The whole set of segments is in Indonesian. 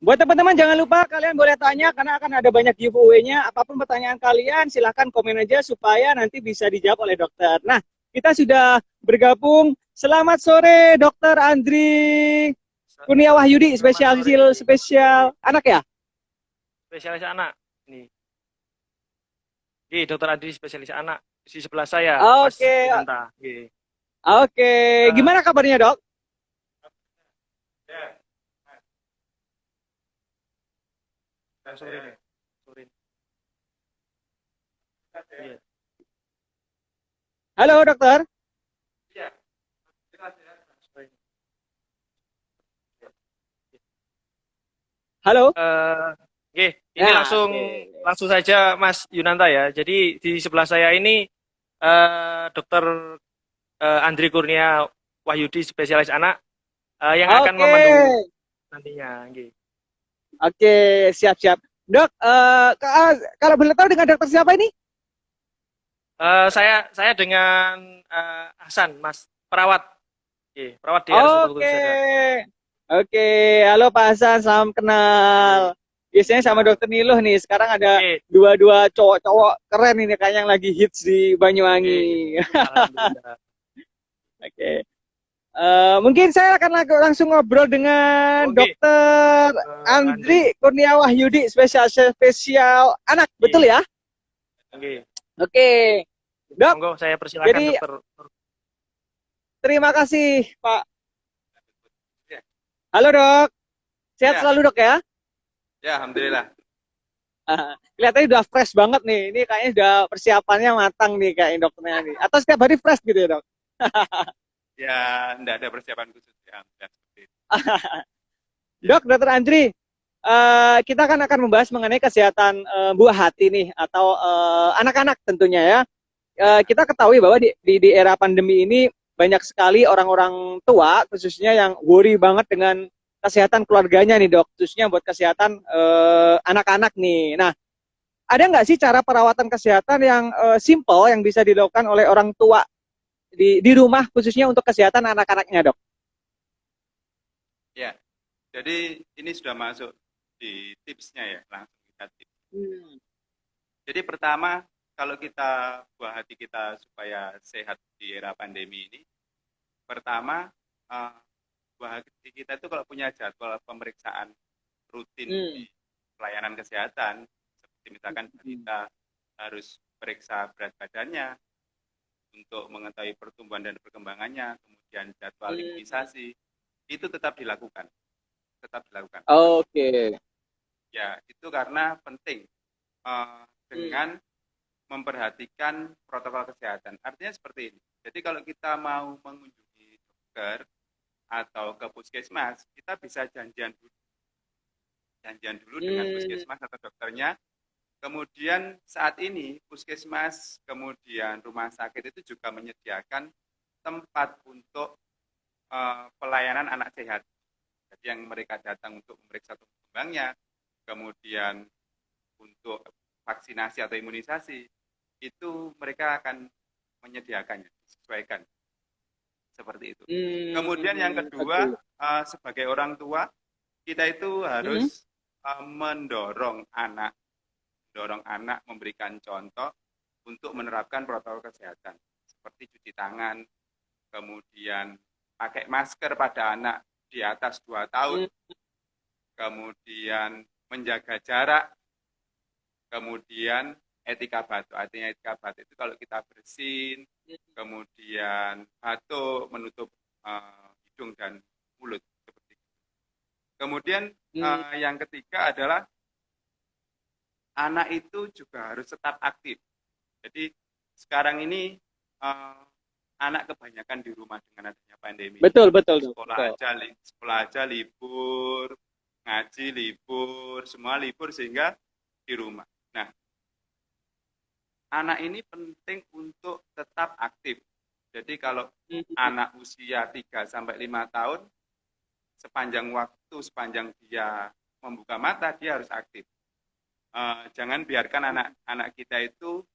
Buat teman-teman jangan lupa kalian boleh tanya karena akan ada banyak giveaway-nya. Apapun pertanyaan kalian silahkan komen aja supaya nanti bisa dijawab oleh dokter. Nah, kita sudah bergabung. Selamat sore Dokter Andri Kurnia Wahyudi, Selamat sore. spesial anak ya? Spesialis anak. Nih, Dokter Adi spesialis anak. Di sebelah saya, Mas Oke, Yunanta. Nih. oke. Eh, Gimana kabarnya dok? ya, sore nih. Sore. Iya. Halo dokter. Iya. Sore. Halo. Ini Ya, langsung oke. langsung saja Mas Yunanta ya. Jadi di sebelah saya ini Dokter Andri Kurnia Wahyudi spesialis anak yang akan Oke, memandu nantinya. Nggih. oke, siap-siap. Dok, kalau boleh tahu dengan dokter siapa ini? Saya dengan Hasan, Mas perawat. Perawat di RSUD Batu Oke, Jaga. oke. Halo Pak Hasan, salam kenal. Oke. Biasanya sama Ya. dokter Niluh nih. Sekarang ada Oke. dua-dua cowok-cowok keren ini kayaknya yang lagi hits di Oke. Banyuwangi. Alhamdulillah. Oke. Mungkin saya akan langsung ngobrol dengan Oke. dokter Andri. Andri Kurnia Wahyudi, spesial anak. Betul Oke. ya? Oke. Oke. Dok, Monggo saya persilakan jadi dokter. terima kasih Pak. Ya. Halo dok, sehat Ya. selalu dok ya? Ya, alhamdulillah. Kelihatannya udah fresh banget nih. Ini kayaknya udah persiapannya matang nih kayak dokternya nih. Atau setiap hari fresh gitu ya dok? Ya, enggak ada persiapan khusus ya. Seperti itu. Ya. Dok, dokter Andri, kita kan akan membahas mengenai kesehatan buah hati nih atau anak-anak tentunya ya. Kita ketahui bahwa di era pandemi ini banyak sekali orang-orang tua khususnya yang worry banget dengan kesehatan keluarganya nih dok, khususnya buat kesehatan anak-anak nih. Nah, ada nggak sih cara perawatan kesehatan yang simple yang bisa dilakukan oleh orang tua di rumah khususnya untuk kesehatan anak-anaknya dok? Ya, jadi ini sudah masuk di tipsnya ya, langsung kita tips. Hmm. Jadi pertama, kalau kita buah hati kita supaya sehat di era pandemi ini, pertama eh, buah hati kita itu kalau punya jadwal pemeriksaan rutin Hmm. di pelayanan kesehatan, seperti misalkan balita harus periksa berat badannya untuk mengetahui pertumbuhan dan perkembangannya, kemudian jadwal imunisasi, itu tetap dilakukan, tetap dilakukan. Oke. Ya, itu karena penting Hmm. dengan memperhatikan protokol kesehatan. Artinya seperti ini. Jadi kalau kita mau mengunjungi dokter atau ke puskesmas, kita bisa janjian dulu dengan puskesmas atau dokternya. Kemudian saat ini puskesmas, kemudian rumah sakit itu juga menyediakan tempat untuk pelayanan anak sehat. Jadi yang mereka datang untuk memeriksa tumbuh kembangnya, kemudian untuk vaksinasi atau imunisasi, itu mereka akan menyediakannya, disesuaikan seperti itu. Kemudian yang kedua, Oke. sebagai orang tua, kita itu Hmm. harus mendorong anak memberikan contoh untuk menerapkan protokol kesehatan, seperti cuci tangan, kemudian pakai masker pada anak di atas 2 tahun, kemudian menjaga jarak, kemudian etika batuk. Artinya etika batuk itu kalau kita bersin, kemudian batuk, menutup hidung dan mulut. Seperti itu. Kemudian yang ketiga adalah anak itu juga harus tetap aktif. Jadi sekarang ini anak kebanyakan di rumah dengan adanya pandemi. Betul, betul, dok. Sekolah Betul. aja libur, ngaji libur, semua libur sehingga di rumah. Nah, anak ini penting untuk tetap aktif. Jadi kalau anak usia 3 sampai 5 tahun, sepanjang waktu, sepanjang dia membuka mata, dia harus aktif. Jangan biarkan anak-anak kita itu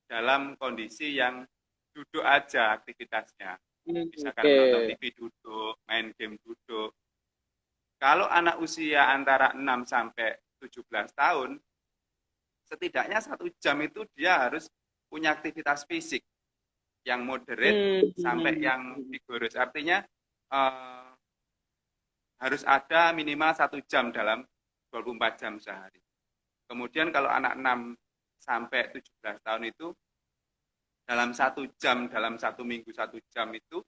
dalam kondisi yang duduk aja aktivitasnya. Misalkan menonton Oke. TV duduk, main game duduk. Kalau anak usia antara 6 sampai 17 tahun, setidaknya 1 jam itu dia harus punya aktivitas fisik yang moderate sampai yang vigorous. Artinya harus ada minimal 1 jam dalam 24 jam sehari. Kemudian kalau anak 6 sampai 17 tahun itu dalam 1 jam, dalam 1 minggu 1 jam itu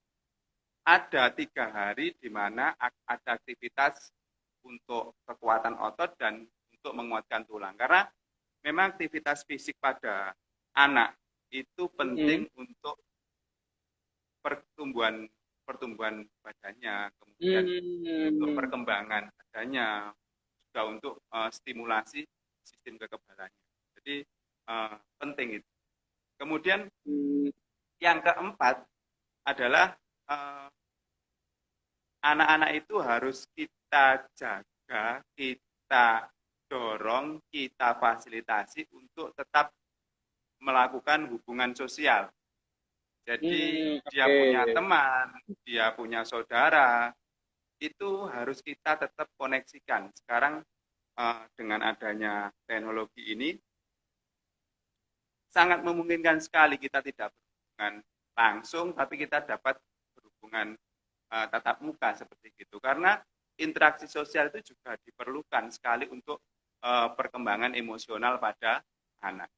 ada 3 hari di mana ada aktivitas untuk kekuatan otot dan untuk menguatkan tulang. Karena memang aktivitas fisik pada anak itu penting untuk pertumbuhan badannya, kemudian untuk perkembangan badannya, juga untuk stimulasi sistem kekebalannya. Jadi penting itu. Kemudian yang keempat adalah anak-anak itu harus kita jaga, kita dorong, kita fasilitasi untuk tetap melakukan hubungan sosial. Jadi dia punya teman, dia punya saudara, itu harus kita tetap koneksikan. Sekarang dengan adanya teknologi ini, sangat memungkinkan sekali kita tidak berhubungan langsung, tapi kita dapat berhubungan tatap muka seperti itu. Karena interaksi sosial itu juga diperlukan sekali untuk perkembangan emosional pada anak.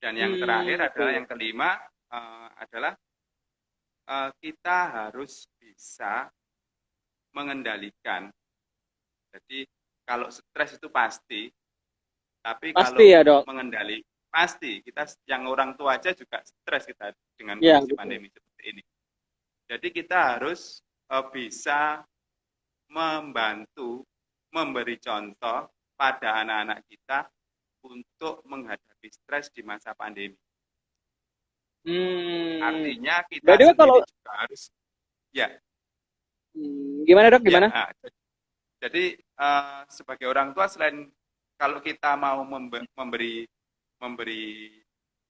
Dan yang terakhir adalah yang kelima, adalah kita harus bisa mengendalikan. Jadi kalau stres itu pasti, tapi kalau ya, Dok. mengendalikan pasti, kita yang orang tua aja juga stres kita dengan kondisi pandemi seperti ini. Jadi kita harus bisa membantu, memberi contoh pada anak-anak kita untuk menghadapi stres di masa pandemi. Artinya kita sendiri juga harus, ya. Gimana, Dok? Gimana? Ya, jadi sebagai orang tua, selain kalau kita mau memberi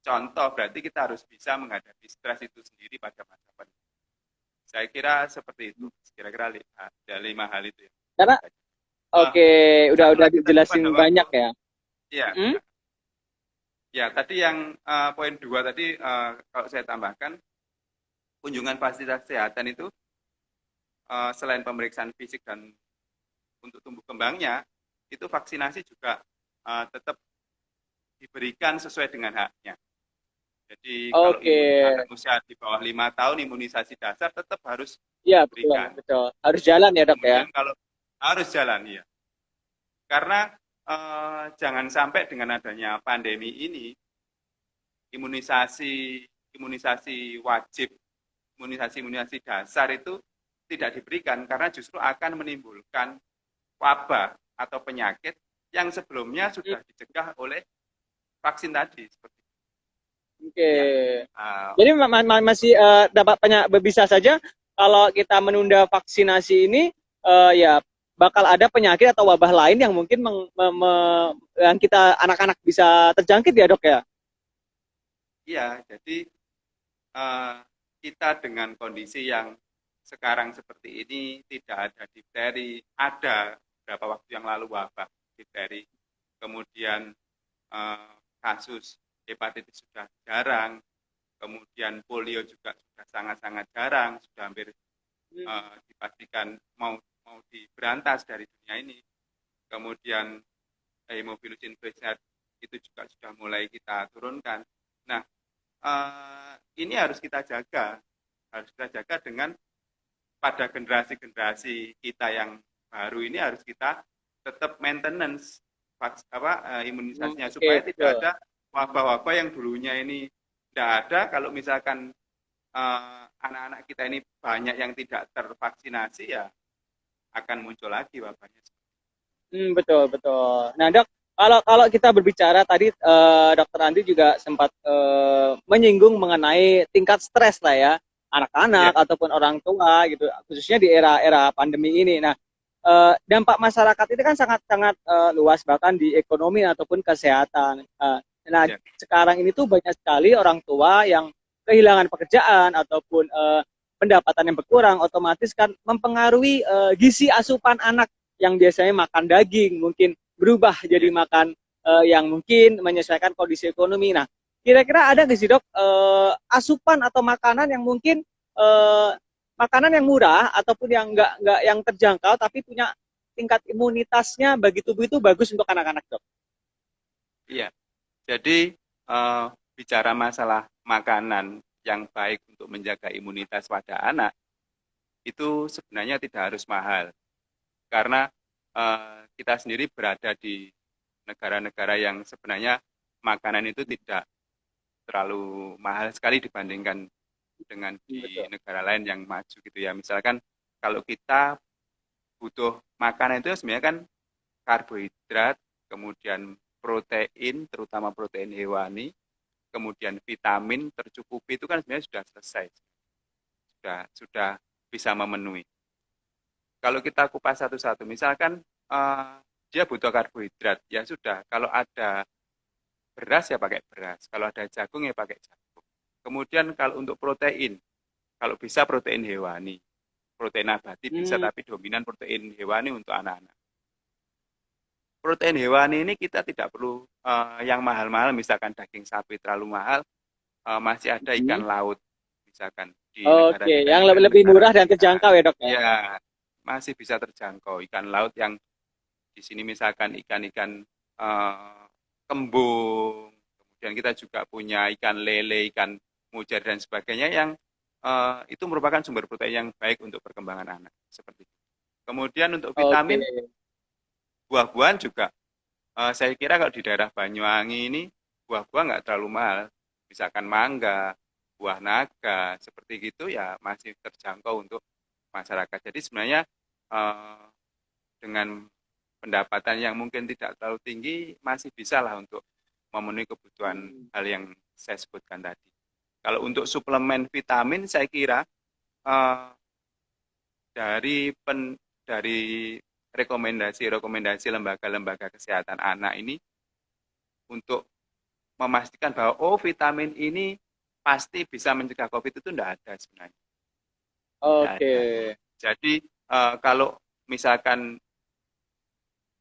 contoh, berarti kita harus bisa menghadapi stres itu sendiri pada masa pandemi. Saya kira seperti itu, kira-kira ada 5 hal itu ya. Karena udah dijelasin banyak ya. Iya. Ya, tadi yang poin 2 tadi kalau saya tambahkan, kunjungan fasilitas kesehatan itu selain pemeriksaan fisik dan untuk tumbuh kembangnya, itu vaksinasi juga tetap diberikan sesuai dengan haknya. Jadi kalau anak usia di bawah 5 tahun imunisasi dasar tetap harus diberikan. Betul. Harus jalan ya, Dok. Kemudian ya. Kalau harus jalan, ya. Karena jangan sampai dengan adanya pandemi ini imunisasi wajib, imunisasi dasar itu tidak diberikan karena justru akan menimbulkan wabah atau penyakit yang sebelumnya sudah dicegah oleh vaksin tadi. Jadi masih dapat bisa saja kalau kita menunda vaksinasi ini, ya bakal ada penyakit atau wabah lain yang mungkin yang kita anak-anak bisa terjangkit ya, Dok ya? Iya, jadi kita dengan kondisi yang sekarang seperti ini tidak ada difteri, ada beberapa waktu yang lalu wabah difteri, kemudian kasus hepatitis sudah jarang, kemudian polio juga sudah sangat-sangat jarang, sudah hampir dipastikan mau diberantas dari dunia ini. Kemudian hemophilus influenza itu juga sudah mulai kita turunkan. Nah, ini harus kita jaga dengan pada generasi-generasi kita yang baru ini harus kita tetap maintenance imunisasinya supaya tidak ada wabah-wabah yang dulunya ini tidak ada. Kalau misalkan anak-anak kita ini banyak yang tidak tervaksinasi, ya akan muncul lagi wabahnya. Betul. Nah, Dok, kalau kita berbicara tadi, Dokter Andri juga sempat menyinggung mengenai tingkat stres lah ya, anak-anak ataupun orang tua gitu, khususnya di era pandemi ini. Nah, dampak masyarakat itu kan sangat luas, bahkan di ekonomi ataupun kesehatan. Sekarang ini tuh banyak sekali orang tua yang kehilangan pekerjaan ataupun pendapatan yang berkurang, otomatis kan mempengaruhi gizi asupan anak yang biasanya makan daging mungkin berubah jadi makan yang mungkin menyesuaikan kondisi ekonomi. Nah, kira-kira ada nggak sih dok asupan atau makanan yang mungkin makanan yang murah ataupun yang nggak yang terjangkau tapi punya tingkat imunitasnya bagi tubuh itu bagus untuk anak-anak dok? Iya, jadi bicara masalah makanan yang baik untuk menjaga imunitas pada anak, itu sebenarnya tidak harus mahal. Karena kita sendiri berada di negara-negara yang sebenarnya makanan itu tidak terlalu mahal sekali dibandingkan dengan di negara lain yang maju gitu ya. Misalkan kalau kita butuh makanan itu sebenarnya kan karbohidrat, kemudian protein, terutama protein hewani, kemudian vitamin tercukupi itu kan sebenarnya sudah selesai, sudah bisa memenuhi. Kalau kita kupas satu-satu, misalkan dia butuh karbohidrat, ya sudah. Kalau ada beras ya pakai beras, kalau ada jagung ya pakai jagung. Kemudian kalau untuk protein, kalau bisa protein hewani, protein nabati bisa, tapi dominan protein hewani untuk anak-anak. Protein hewani ini kita tidak perlu yang mahal-mahal, misalkan daging sapi terlalu mahal, masih ada ikan laut, misalkan di negara kita. Yang lebih murah dan terjangkau ya dok? Ya, masih bisa terjangkau. Ikan laut yang di sini misalkan ikan-ikan kembung, kemudian kita juga punya ikan lele, ikan mujair dan sebagainya yang itu merupakan sumber protein yang baik untuk perkembangan anak. Seperti itu. Kemudian untuk vitamin, buah-buahan juga. Saya kira kalau di daerah Banyuwangi ini buah-buah nggak terlalu mahal. Misalkan mangga, buah naga, seperti gitu ya masih terjangkau untuk masyarakat. Jadi sebenarnya dengan pendapatan yang mungkin tidak terlalu tinggi masih bisa lah untuk memenuhi kebutuhan hal yang saya sebutkan tadi. Kalau untuk suplemen vitamin saya kira dari rekomendasi lembaga-lembaga kesehatan anak ini untuk memastikan bahwa vitamin ini pasti bisa mencegah COVID itu tidak ada sebenarnya. Oke. Jadi kalau misalkan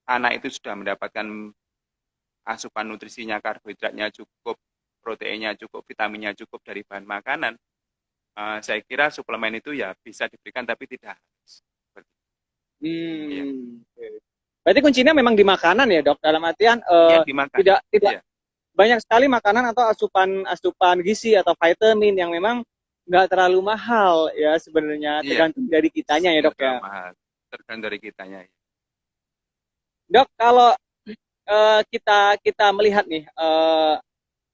anak itu sudah mendapatkan asupan nutrisinya, karbohidratnya cukup, proteinnya cukup, vitaminnya cukup dari bahan makanan, saya kira suplemen itu ya bisa diberikan tapi tidak harus. Ya. Berarti kuncinya memang di makanan ya dok, dalam artian tidak ya. Banyak sekali makanan atau asupan gizi atau vitamin yang memang nggak terlalu mahal ya sebenarnya, tergantung dari kitanya ya dok ya. Mahal. Tergantung dari kitanya. Dok, kalau kita melihat nih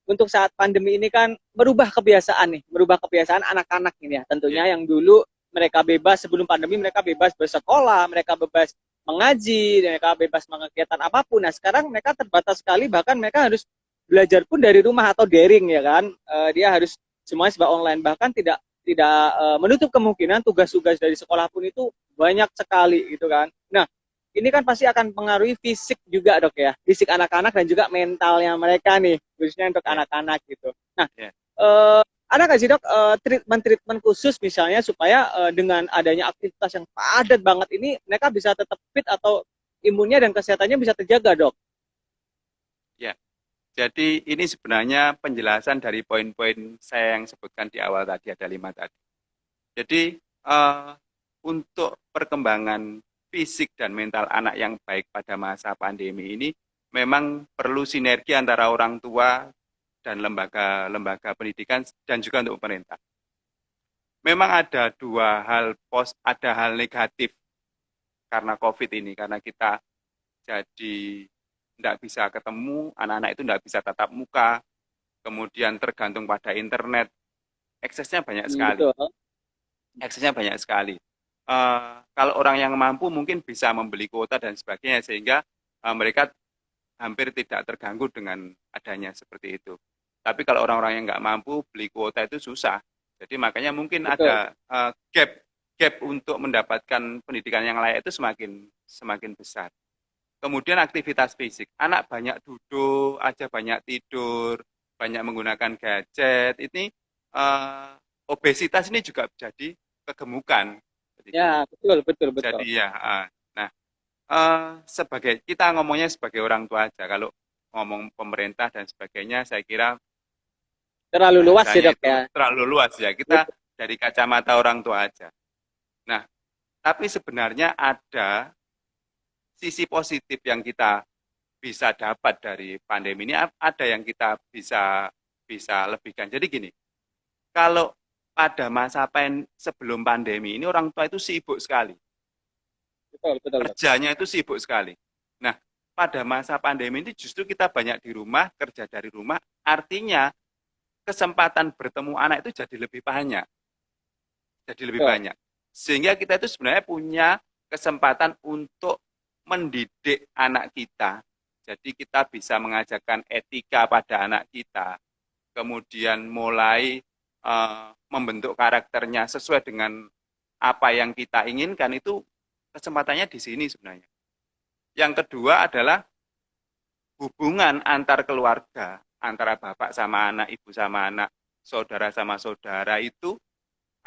untuk saat pandemi ini kan merubah kebiasaan anak-anak ini ya, tentunya yang dulu mereka bebas sebelum pandemi, mereka bebas bersekolah, mereka bebas mengaji, mereka bebas melakukan kegiatan apapun. Nah sekarang mereka terbatas sekali, bahkan mereka harus belajar pun dari rumah atau daring ya kan. Dia harus semuanya serba online, bahkan tidak menutup kemungkinan tugas-tugas dari sekolah pun itu banyak sekali gitu kan. Nah ini kan pasti akan mempengaruhi fisik juga dok ya, fisik anak-anak dan juga mentalnya mereka nih, khususnya untuk anak-anak gitu. Nah ada nggak sih dok treatment khusus misalnya supaya dengan adanya aktivitas yang padat banget ini mereka bisa tetap fit atau imunnya dan kesehatannya bisa terjaga dok? Ya, jadi ini sebenarnya penjelasan dari poin-poin saya yang sebutkan di awal tadi, ada 5 tadi. Jadi untuk perkembangan fisik dan mental anak yang baik pada masa pandemi ini memang perlu sinergi antara orang tua dan lembaga pendidikan dan juga untuk pemerintah. Memang ada ada hal negatif karena COVID ini, karena kita jadi tidak bisa ketemu, anak-anak itu tidak bisa tatap muka, kemudian tergantung pada internet, eksesnya banyak sekali. Eksesnya banyak sekali. Kalau orang yang mampu mungkin bisa membeli kuota dan sebagainya, sehingga mereka hampir tidak terganggu dengan adanya seperti itu. Tapi kalau orang-orang yang nggak mampu beli kuota itu susah. Jadi makanya mungkin ada gap untuk mendapatkan pendidikan yang layak itu semakin besar. Kemudian aktivitas fisik. Anak banyak duduk, banyak tidur, banyak menggunakan gadget. Ini obesitas ini juga jadi kegemukan. Ya, betul. Jadi ya, nah sebagai kita ngomongnya sebagai orang tua aja. Kalau ngomong pemerintah dan sebagainya, saya kira Terlalu luas sih bahasanya dok itu ya. terlalu luas ya. Kita dari kacamata orang tua aja. Nah, tapi sebenarnya ada sisi positif yang kita bisa dapat dari pandemi ini, ada yang kita bisa bisa lebihkan. Jadi gini, kalau pada masa sebelum pandemi ini orang tua itu sibuk sekali, Betul betul dok. kerjanya itu sibuk sekali. Nah, pada masa pandemi ini justru kita banyak di rumah, kerja dari rumah, artinya kesempatan bertemu anak itu jadi lebih Betul. banyak. Sehingga kita itu sebenarnya punya kesempatan untuk mendidik anak kita. Jadi kita bisa mengajarkan etika pada anak kita, kemudian mulai membentuk karakternya sesuai dengan apa yang kita inginkan, itu kesempatannya di sini sebenarnya. Yang kedua adalah hubungan antar keluarga, antara bapak sama anak, ibu sama anak, saudara sama saudara itu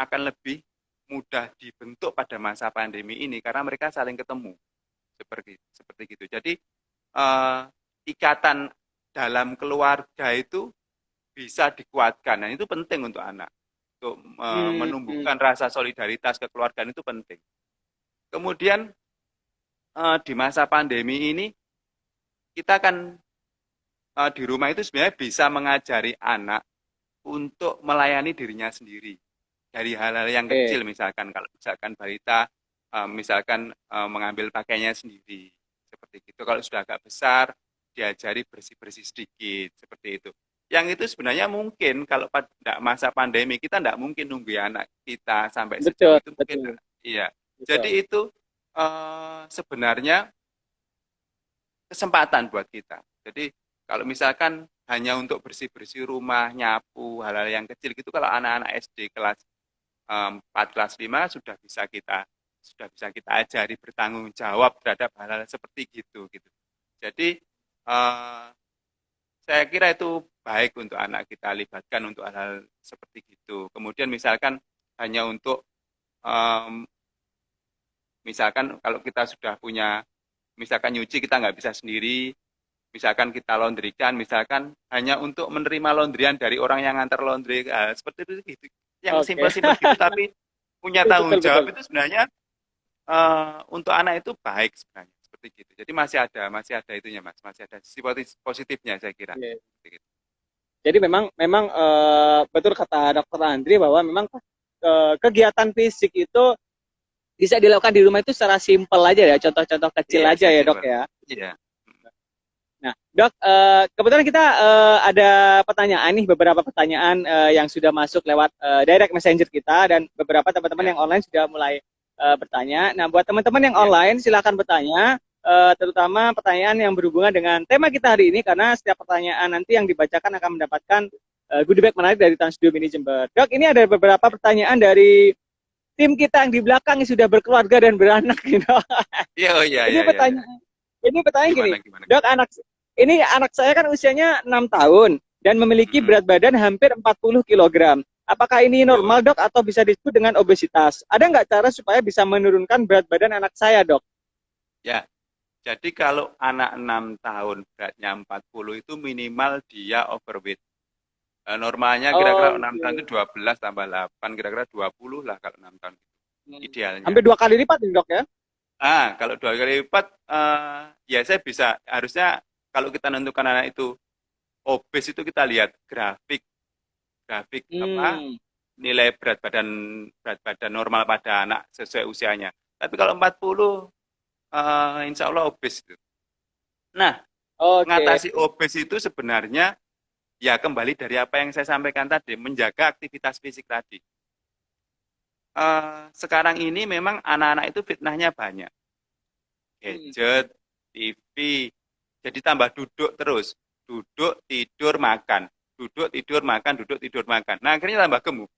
akan lebih mudah dibentuk pada masa pandemi ini karena mereka saling ketemu seperti gitu. Jadi ikatan dalam keluarga itu bisa dikuatkan. Nah, itu penting untuk anak. Untuk Hmm. menumbuhkan rasa solidaritas kekeluargaan itu penting. Kemudian di masa pandemi ini kita kan di rumah itu sebenarnya bisa mengajari anak untuk melayani dirinya sendiri dari hal-hal yang Oke. kecil, misalkan kalau misalkan balita misalkan mengambil pakaiannya sendiri seperti itu. Kalau sudah agak besar diajari bersih-bersih sedikit seperti itu. Yang itu sebenarnya mungkin kalau pada masa pandemi kita tidak mungkin nunggu anak kita sampai sejauh Betul itu, mungkin betul iya. betul. Jadi itu sebenarnya kesempatan buat kita. Jadi kalau misalkan hanya untuk bersih-bersih rumah, nyapu, hal-hal yang kecil gitu, kalau anak-anak SD kelas 4, kelas 5 sudah bisa kita ajari bertanggung jawab terhadap hal-hal seperti gitu. Jadi saya kira itu baik untuk anak kita libatkan untuk hal-hal seperti gitu. Kemudian misalkan hanya untuk misalkan kalau kita sudah punya, misalkan nyuci kita nggak bisa sendiri, misalkan kita laundrykan, misalkan hanya untuk menerima laundryan dari orang yang ngantar laundry, seperti itu gitu. Yang Oke. simpel-simpel gitu tapi punya tanggung Betul betul. jawab itu sebenarnya untuk anak itu baik sebenarnya seperti gitu. Jadi masih ada itunya Mas, masih ada sisi positifnya saya kira. Oke. Seperti gitu. Jadi memang memang betul kata Dokter Andri bahwa memang kegiatan fisik itu bisa dilakukan di rumah itu secara simpel aja ya, contoh-contoh kecil Iya, aja ya dok fleksibel. ya. Iya. Nah dok, kebetulan kita ada pertanyaan nih, beberapa pertanyaan yang sudah masuk lewat direct messenger kita, dan beberapa teman-teman Ya. yang online sudah mulai bertanya. Nah buat teman-teman yang Ya. online silakan bertanya, terutama pertanyaan yang berhubungan dengan tema kita hari ini, karena setiap pertanyaan nanti yang dibacakan akan mendapatkan goodie bag menarik dari Trans Studio Mini Jember. Dok, ini ada beberapa pertanyaan dari tim kita yang di belakang yang sudah berkeluarga dan beranak gitu. Iya, oh iya, Ini iya, iya, iya. pertanyaan, ini pertanyaan gini, Gimana, gimana? dok, anak saya kan usianya 6 tahun dan memiliki Mm-mm. berat badan hampir 40 kg. Apakah ini Oh, normal dok atau bisa disebut dengan obesitas? Ada nggak cara supaya bisa menurunkan berat badan anak saya dok? ya. Jadi kalau anak 6 tahun beratnya 40 itu minimal dia overweight. Normalnya kira-kira 6 tahun Oke. itu 12 tambah 8, kira-kira 20 lah kalau 6 tahun idealnya. Hampir 2 kali lipat nih dok ya? Kalau 2 kali lipat, ya saya bisa, harusnya kalau kita menentukan anak itu obes itu kita lihat grafik grafik apa Hmm. nilai berat badan normal pada anak sesuai usianya. Tapi kalau 40, insya Allah obes itu. Nah, Oke. mengatasi obes itu sebenarnya ya kembali dari apa yang saya sampaikan tadi, menjaga aktivitas fisik tadi. Sekarang ini memang anak-anak itu fitnahnya banyak. Hmm. Gadget, TV, jadi tambah duduk terus. Duduk, tidur, makan. Duduk, tidur, makan, duduk, tidur, makan. Nah, akhirnya tambah gemuk.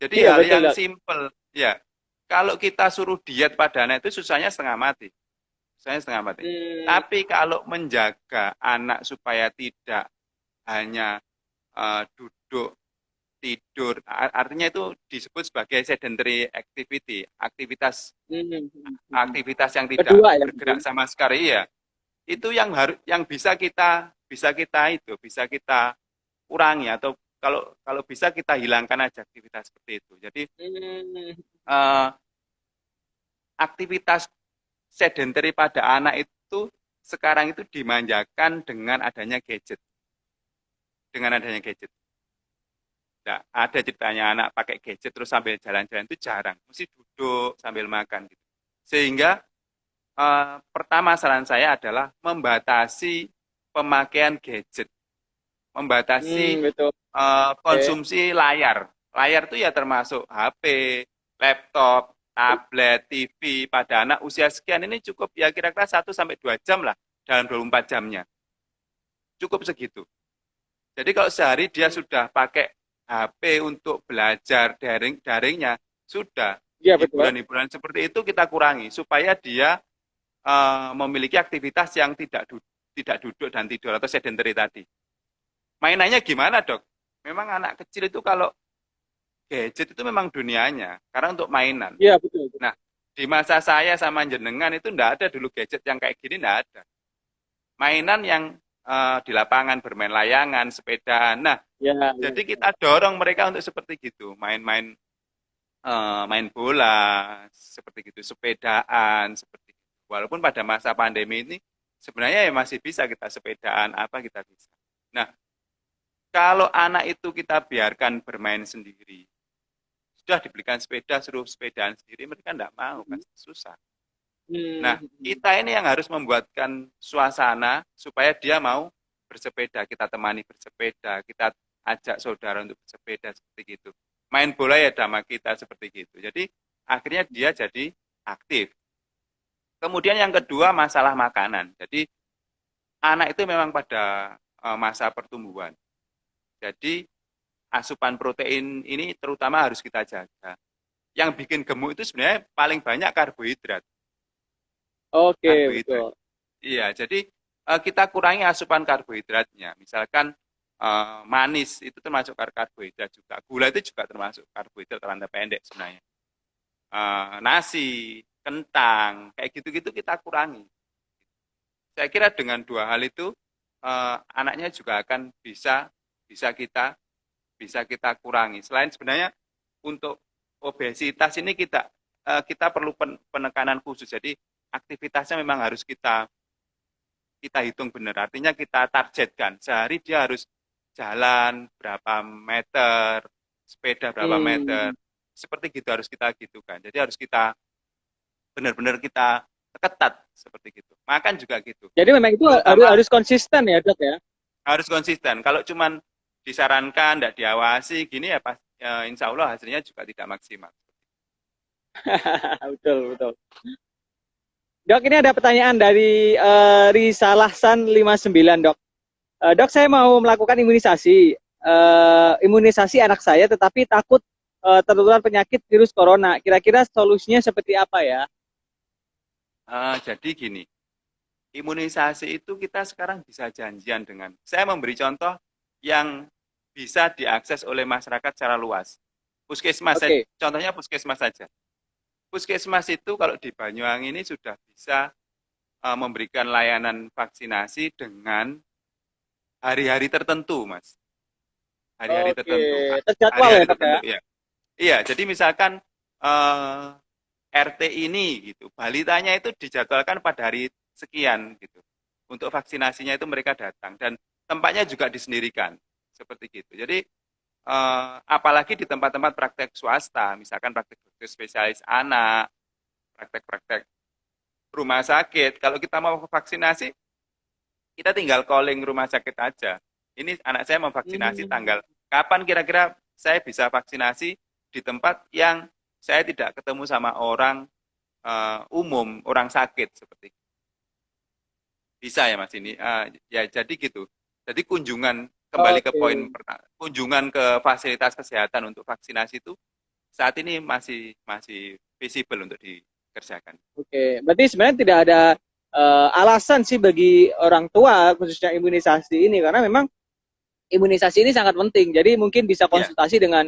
Jadi Iya hal betul yang dok. simpel, ya. Kalau kita suruh diet pada anak itu susahnya setengah mati. Susahnya setengah mati. Hmm. Tapi kalau menjaga anak supaya tidak hanya duduk, tidur, artinya itu disebut sebagai sedentary activity, aktivitas aktivitas yang tidak Kedua ya bergerak mungkin. sama sekali ya. Itu yang bisa kita kurangi, atau kalau kalau bisa kita hilangkan aja aktivitas seperti itu. Jadi Hmm, eh, aktivitas sedentary pada anak itu sekarang itu dimanjakan dengan adanya gadget. Dengan adanya gadget. Nah, ada ceritanya anak pakai gadget terus sambil jalan-jalan itu jarang. Mesti duduk sambil makan gitu. Sehingga pertama saran saya adalah membatasi pemakaian gadget, membatasi betul. Oke. konsumsi layar. Layar itu ya termasuk HP, laptop, tablet, TV pada anak usia sekian ini cukup ya kira-kira 1 sampai 2 jam lah dalam 24 jamnya. Cukup segitu. Jadi kalau sehari dia sudah pakai HP untuk belajar daringnya, sudah Iya betul. hiburan-hiburan seperti itu kita kurangi supaya dia memiliki aktivitas yang tidak duduk dan tidur atau sedentary tadi. Mainannya gimana, Dok? Memang anak kecil itu kalau gadget itu memang dunianya, karena untuk mainan. Iya betul. Nah, di masa saya sama jenengan itu enggak ada dulu gadget yang kayak gini, enggak ada. Mainan yang di lapangan bermain layangan, sepedaan. Nah, Ya, ya. jadi kita dorong mereka untuk seperti gitu, main bola, seperti gitu, sepedaan, seperti itu. Walaupun pada masa pandemi ini sebenarnya ya masih bisa kita sepedaan, apa kita bisa. Nah, kalau anak itu kita biarkan bermain sendiri, sudah dibelikan sepeda, suruh sepedaan sendiri, mereka tidak mau, pasti susah. Nah, Hmm, kita ini yang harus membuatkan suasana supaya dia mau bersepeda, kita temani bersepeda, kita ajak saudara untuk bersepeda seperti itu. Main bola ya sama kita seperti itu. Jadi akhirnya dia jadi aktif. Kemudian yang kedua masalah makanan. Jadi anak itu memang pada masa pertumbuhan. Jadi asupan protein ini terutama harus kita jaga. Yang bikin gemuk itu sebenarnya paling banyak karbohidrat. oke, Karbohidrat. betul. Iya, jadi kita kurangi asupan karbohidratnya. Misalkan manis itu termasuk karbohidrat juga. Gula itu juga termasuk karbohidrat rangka pendek sebenarnya. Nasi, kentang, kayak gitu-gitu kita kurangi. Saya kira dengan dua hal itu anaknya juga akan bisa kita kurangi. Selain sebenarnya untuk obesitas ini kita perlu penekanan khusus. Jadi aktivitasnya memang harus kita hitung benar. Artinya kita targetkan. Sehari dia harus jalan berapa meter, sepeda berapa meter. Hmm, Seperti gitu harus kita gitukan. Jadi harus kita benar-benar kita ketat seperti gitu. Makan juga gitu. jadi memang itu harus Terutama harus konsisten ya dok ya. harus konsisten. Kalau cuman disarankan, tidak diawasi, gini ya insya Allah hasilnya juga tidak maksimal. Betul betul. Dok ini ada pertanyaan dari Risalahsan 59 dok. Dok saya mau melakukan imunisasi anak saya tetapi takut tertular penyakit virus corona. Kira-kira solusinya seperti apa ya? Jadi gini, imunisasi itu kita sekarang bisa janjian saya memberi contoh yang bisa diakses oleh masyarakat secara luas. Puskesmas, Oke. contohnya puskesmas saja. Puskesmas itu kalau di Banyuwangi ini sudah bisa memberikan layanan vaksinasi dengan hari-hari tertentu, Mas. Hari-hari Oke, tertentu. terjadwal ya Hari-hari dok ya? tertentu, ya. Iya, jadi misalkan eh, RT ini gitu, balitanya itu dijadwalkan pada hari sekian gitu. Untuk vaksinasinya itu mereka datang dan tempatnya juga disendirikan seperti gitu. Jadi apalagi di tempat-tempat praktek swasta, misalkan praktek dokter spesialis anak, praktek-praktek rumah sakit. Kalau kita mau vaksinasi, kita tinggal calling rumah sakit aja. Ini anak saya mau vaksinasi Hmm, tanggal kapan kira-kira saya bisa vaksinasi di tempat yang saya tidak ketemu sama orang umum, orang sakit seperti itu. Bisa ya Mas ini. Ya jadi gitu. Jadi kembali ke oke. poin pertama, kunjungan ke fasilitas kesehatan untuk vaksinasi itu saat ini masih visible untuk dikerjakan. Oke, berarti sebenarnya tidak ada alasan sih bagi orang tua khususnya imunisasi ini karena memang imunisasi ini sangat penting. Jadi mungkin bisa Iya, konsultasi dengan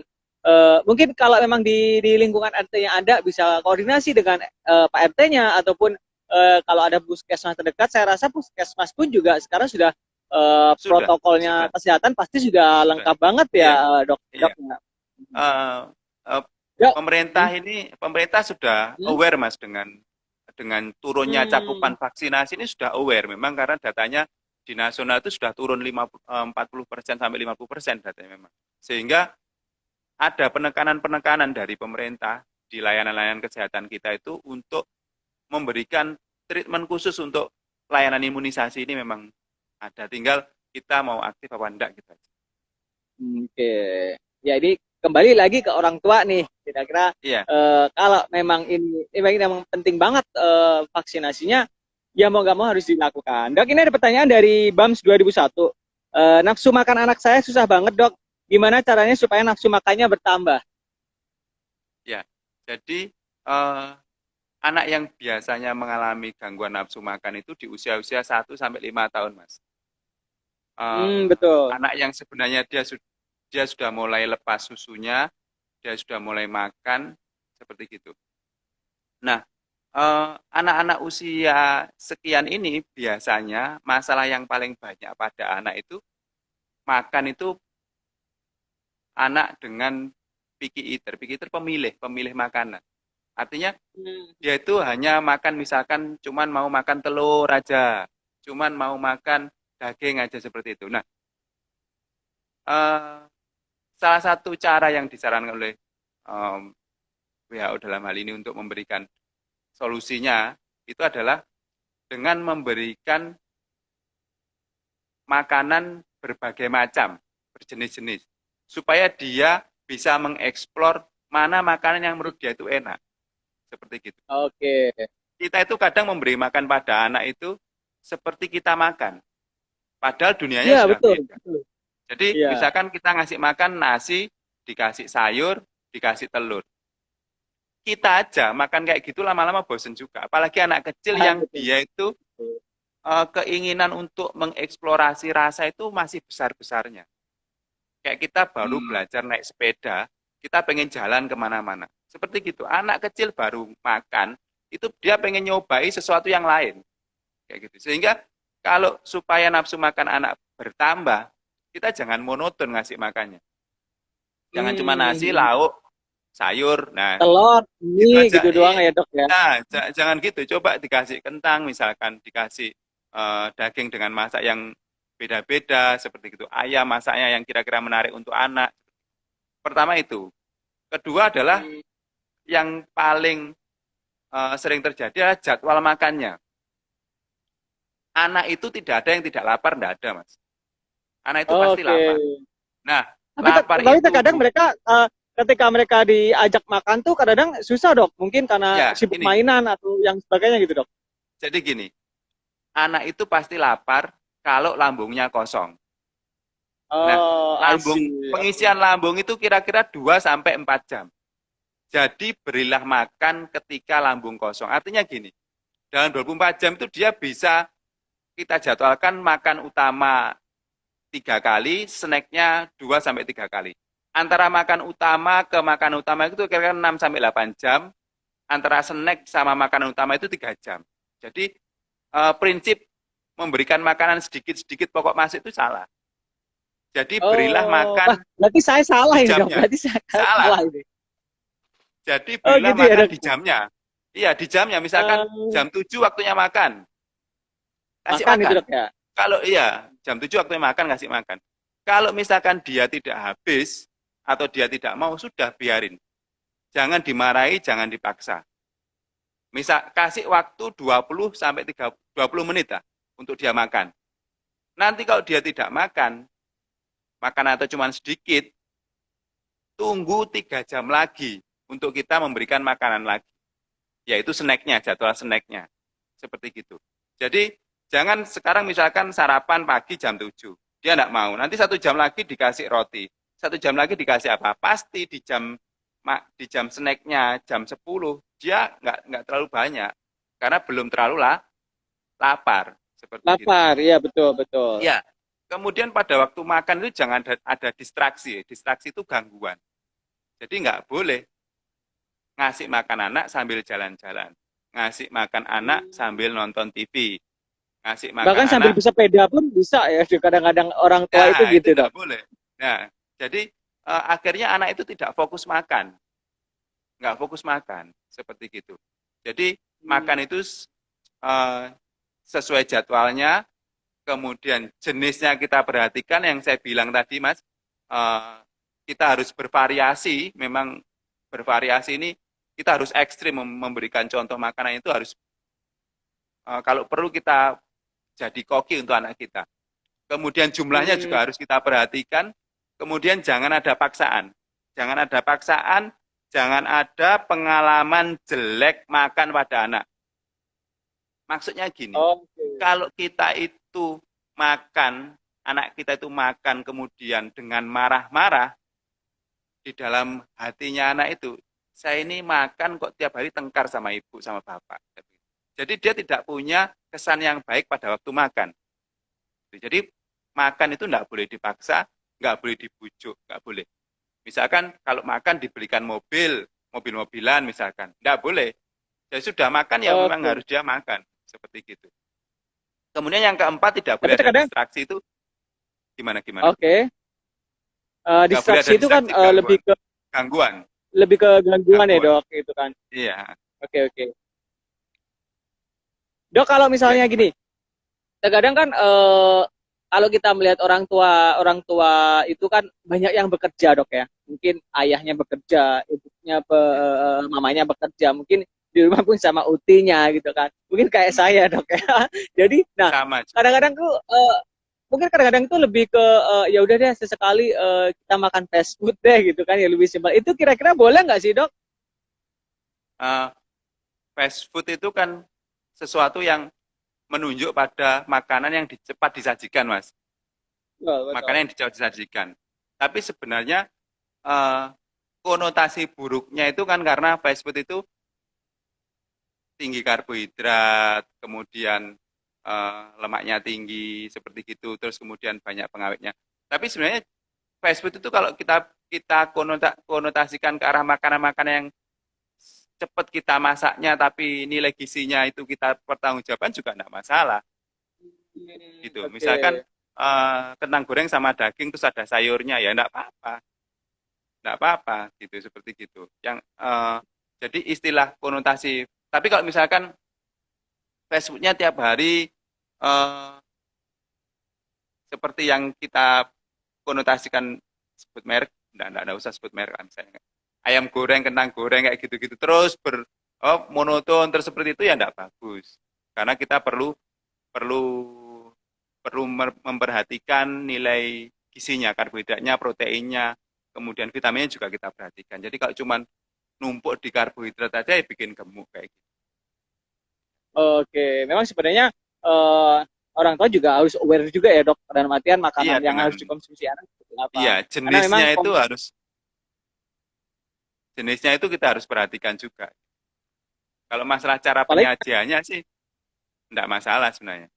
mungkin kalau memang di lingkungan RT yang ada bisa koordinasi dengan Pak RT-nya ataupun kalau ada puskesmas terdekat, saya rasa puskesmas pun juga sekarang sudah sudah, protokolnya sudah, kesehatan pasti sudah sudah. lengkap banget ya, Iya, dok. iya. Dok. Ya. Eh, eh, Ya. pemerintah Hmm. ini, pemerintah sudah Hmm. aware Mas dengan turunnya Hmm. cakupan vaksinasi ini sudah aware memang karena datanya di nasional itu sudah turun 40% sampai 50% datanya memang. Sehingga ada penekanan-penekanan dari pemerintah di layanan-layanan kesehatan kita itu untuk memberikan treatment khusus untuk layanan imunisasi ini memang ada. Tinggal kita mau aktif apa enggak gitu. Oke. Jadi kembali lagi ke orang tua nih. Kira-kira Iya, kalau memang penting banget vaksinasinya, ya mau nggak mau harus dilakukan. Dok, ini ada pertanyaan dari BAMS 2001. Nafsu makan anak saya susah banget, dok. Gimana caranya supaya nafsu makannya bertambah? ya. Jadi anak yang biasanya mengalami gangguan nafsu makan itu di usia-usia 1 sampai 5 tahun, Mas. Betul. Anak yang sebenarnya dia sudah mulai lepas susunya, dia sudah mulai makan seperti gitu. Nah, anak-anak usia sekian ini biasanya masalah yang paling banyak pada anak itu makan itu anak dengan picky eater. Picky eater pemilih makanan. Artinya Hmm. dia itu hanya makan misalkan cuman mau makan telur aja, cuman mau makan daging aja seperti itu. Nah, eh, salah satu cara yang disarankan oleh WHO dalam hal ini untuk memberikan solusinya itu adalah dengan memberikan makanan berbagai macam, berjenis-jenis, supaya dia bisa mengeksplor mana makanan yang menurut dia itu enak, seperti gitu. Oke. Kita itu kadang memberi makan pada anak itu seperti kita makan, padahal dunianya Iya, sudah betul. beda. Betul. Jadi Iya. misalkan kita ngasih makan nasi, dikasih sayur, dikasih telur. Kita aja makan kayak gitu lama-lama bosen juga. Apalagi anak kecil yang Betul. dia itu keinginan untuk mengeksplorasi rasa itu masih besar-besarnya. Kayak kita baru Hmm. belajar naik sepeda, kita pengen jalan kemana-mana. Seperti gitu. Anak kecil baru makan, itu dia pengen nyobai sesuatu yang lain. Kayak gitu. Sehingga kalau supaya nafsu makan anak bertambah, kita jangan monoton ngasih makannya. Jangan cuma nasi, Hmm. lauk, sayur. Nah, Telur, itu mie aja. gitu doang ya, dok ya. Nah, jangan gitu. Coba dikasih kentang misalkan, dikasih daging dengan masak yang beda-beda seperti itu. Ayam masaknya yang kira-kira menarik untuk anak. Pertama itu. Kedua adalah Hmm. yang paling sering terjadi adalah jadwal makannya. Anak itu tidak ada yang tidak lapar, tidak ada, Mas. Anak itu pasti Oke. lapar. Nah, Tapi, lapar tapi itu terkadang mereka ketika mereka diajak makan tuh kadang susah, dok. Mungkin karena ya sibuk ini. mainan atau yang sebagainya gitu, dok. Jadi gini, anak itu pasti lapar kalau lambungnya kosong. Nah, Oh, I see. Oke. pengisian lambung itu kira-kira 2 sampai 4 jam. Jadi berilah makan ketika lambung kosong. Artinya gini, dalam 24 jam itu dia bisa kita jadwalkan makan utama 3 kali, snacknya 2 sampai 3 kali. Antara makan utama ke makan utama itu kira-kira 6 sampai 8 jam. Antara snack sama makanan utama itu 3 jam. Jadi prinsip memberikan makanan sedikit-sedikit pokok masuk itu salah. Jadi berilah Oh, wah, makan berarti saya salah di ini, dok. jamnya. Berarti saya Salah. salah ini. Jadi Oh, berilah gitu ya, makan dok. di jamnya. Iya, di jamnya. Misalkan Eh, jam 7 waktunya makan. Kasih makan itu, makan. dok ya. Kalau iya, jam 7 waktunya makan, kasih makan. Kalau misalkan dia tidak habis atau dia tidak mau, sudah biarin. Jangan dimarahi, jangan dipaksa. Misal kasih waktu 20 sampai 20 menit lah untuk dia makan. Nanti kalau dia tidak makan, makan atau cuma sedikit, tunggu 3 jam lagi untuk kita memberikan makanan lagi. Yaitu snacknya, jadwal snacknya. Seperti gitu. Jadi jangan sekarang misalkan sarapan pagi jam 7. Dia tidak mau. Nanti 1 jam lagi dikasih roti. 1 jam lagi dikasih apa? Pasti di jam snacknya jam 10 dia nggak terlalu banyak karena belum terlalu lapar seperti itu. Lapar, iya betul betul. Ya, Kemudian pada waktu makan itu jangan ada distraksi. Distraksi itu gangguan. Jadi nggak boleh ngasih makan anak sambil jalan-jalan. Ngasih makan anak sambil nonton TV. Ngasih makan Bahkan sambil anak, bersepeda pun bisa ya, kadang-kadang orang tua itu nah itu gitu nggak dok. boleh. Nah, jadi akhirnya anak itu tidak fokus makan. Nggak fokus makan, seperti gitu. Jadi makan itu eh, sesuai jadwalnya, kemudian jenisnya kita perhatikan yang saya bilang tadi Mas, eh, kita harus bervariasi, memang bervariasi ini kita harus ekstrim memberikan contoh makanan itu harus kalau perlu kita jadi koki untuk anak kita. Kemudian jumlahnya juga harus kita perhatikan, kemudian jangan ada paksaan. Jangan ada paksaan, jangan ada pengalaman jelek makan pada anak. Maksudnya gini, kalau kita itu makan, anak kita itu makan kemudian dengan marah-marah, di dalam hatinya anak itu, saya ini makan kok tiap hari tengkar sama ibu, sama bapak. Jadi dia tidak punya kesan yang baik pada waktu makan. Jadi makan itu tidak boleh dipaksa, nggak boleh dibujuk, nggak boleh. Misalkan kalau makan dibelikan mobil-mobilan misalkan, nggak boleh. Ya sudah makan ya memang harus dia makan, seperti gitu. Kemudian yang keempat tidak boleh ada distraksi itu gimana? Oke. Distraksi itu kan lebih ke gangguan. Lebih ke gangguan ya dok, itu kan. Iya. Oke. Dok kalau misalnya gini, terkadang kan kalau kita melihat orang tua itu kan banyak yang bekerja dok ya. Mungkin ayahnya bekerja, ibunya mamanya bekerja, mungkin di rumah pun sama UT-nya gitu kan. Mungkin kayak saya dok ya. Jadi, nah kadang-kadang tuh mungkin kadang-kadang tuh lebih ke ya udah deh sesekali kita makan fast food deh gitu kan, ya lebih simpel. Itu kira-kira boleh nggak sih dok? Fast food itu kan sesuatu yang menunjuk pada makanan yang cepat disajikan, Mas. Betul. Makanan yang cepat disajikan. Tapi sebenarnya konotasi buruknya itu kan karena fast food itu tinggi karbohidrat, kemudian lemaknya tinggi, seperti gitu, terus kemudian banyak pengawetnya. Tapi sebenarnya fast food itu kalau kita konotasikan ke arah makanan-makanan yang cepat kita masaknya tapi nilai gizinya itu kita pertanggungjawabkan juga enggak masalah. Gitu. Okay. Misalkan kentang goreng sama daging terus ada sayurnya ya enggak apa-apa. Enggak apa-apa gitu, seperti gitu. Yang jadi istilah konotasi. Tapi kalau misalkan fast food-nya tiap hari seperti yang kita konotasikan, sebut merek, enggak usah sebut merek misalnya. Ayam goreng, kentang goreng kayak gitu-gitu terus monoton terus seperti itu ya enggak bagus. Karena kita perlu memperhatikan nilai gizinya, karbohidratnya, proteinnya, kemudian vitaminnya juga kita perhatikan. Jadi kalau cuma numpuk di karbohidrat aja ya bikin gemuk kayak gitu. Oke, memang sebenarnya orang tua juga harus aware juga ya dok, dalam artian makanan yang harus dikonsumsi anak seperti apa. Iya, jenisnya itu harus jenisnya itu kita harus perhatikan juga. Kalau masalah cara penyajiannya sih enggak masalah sebenarnya.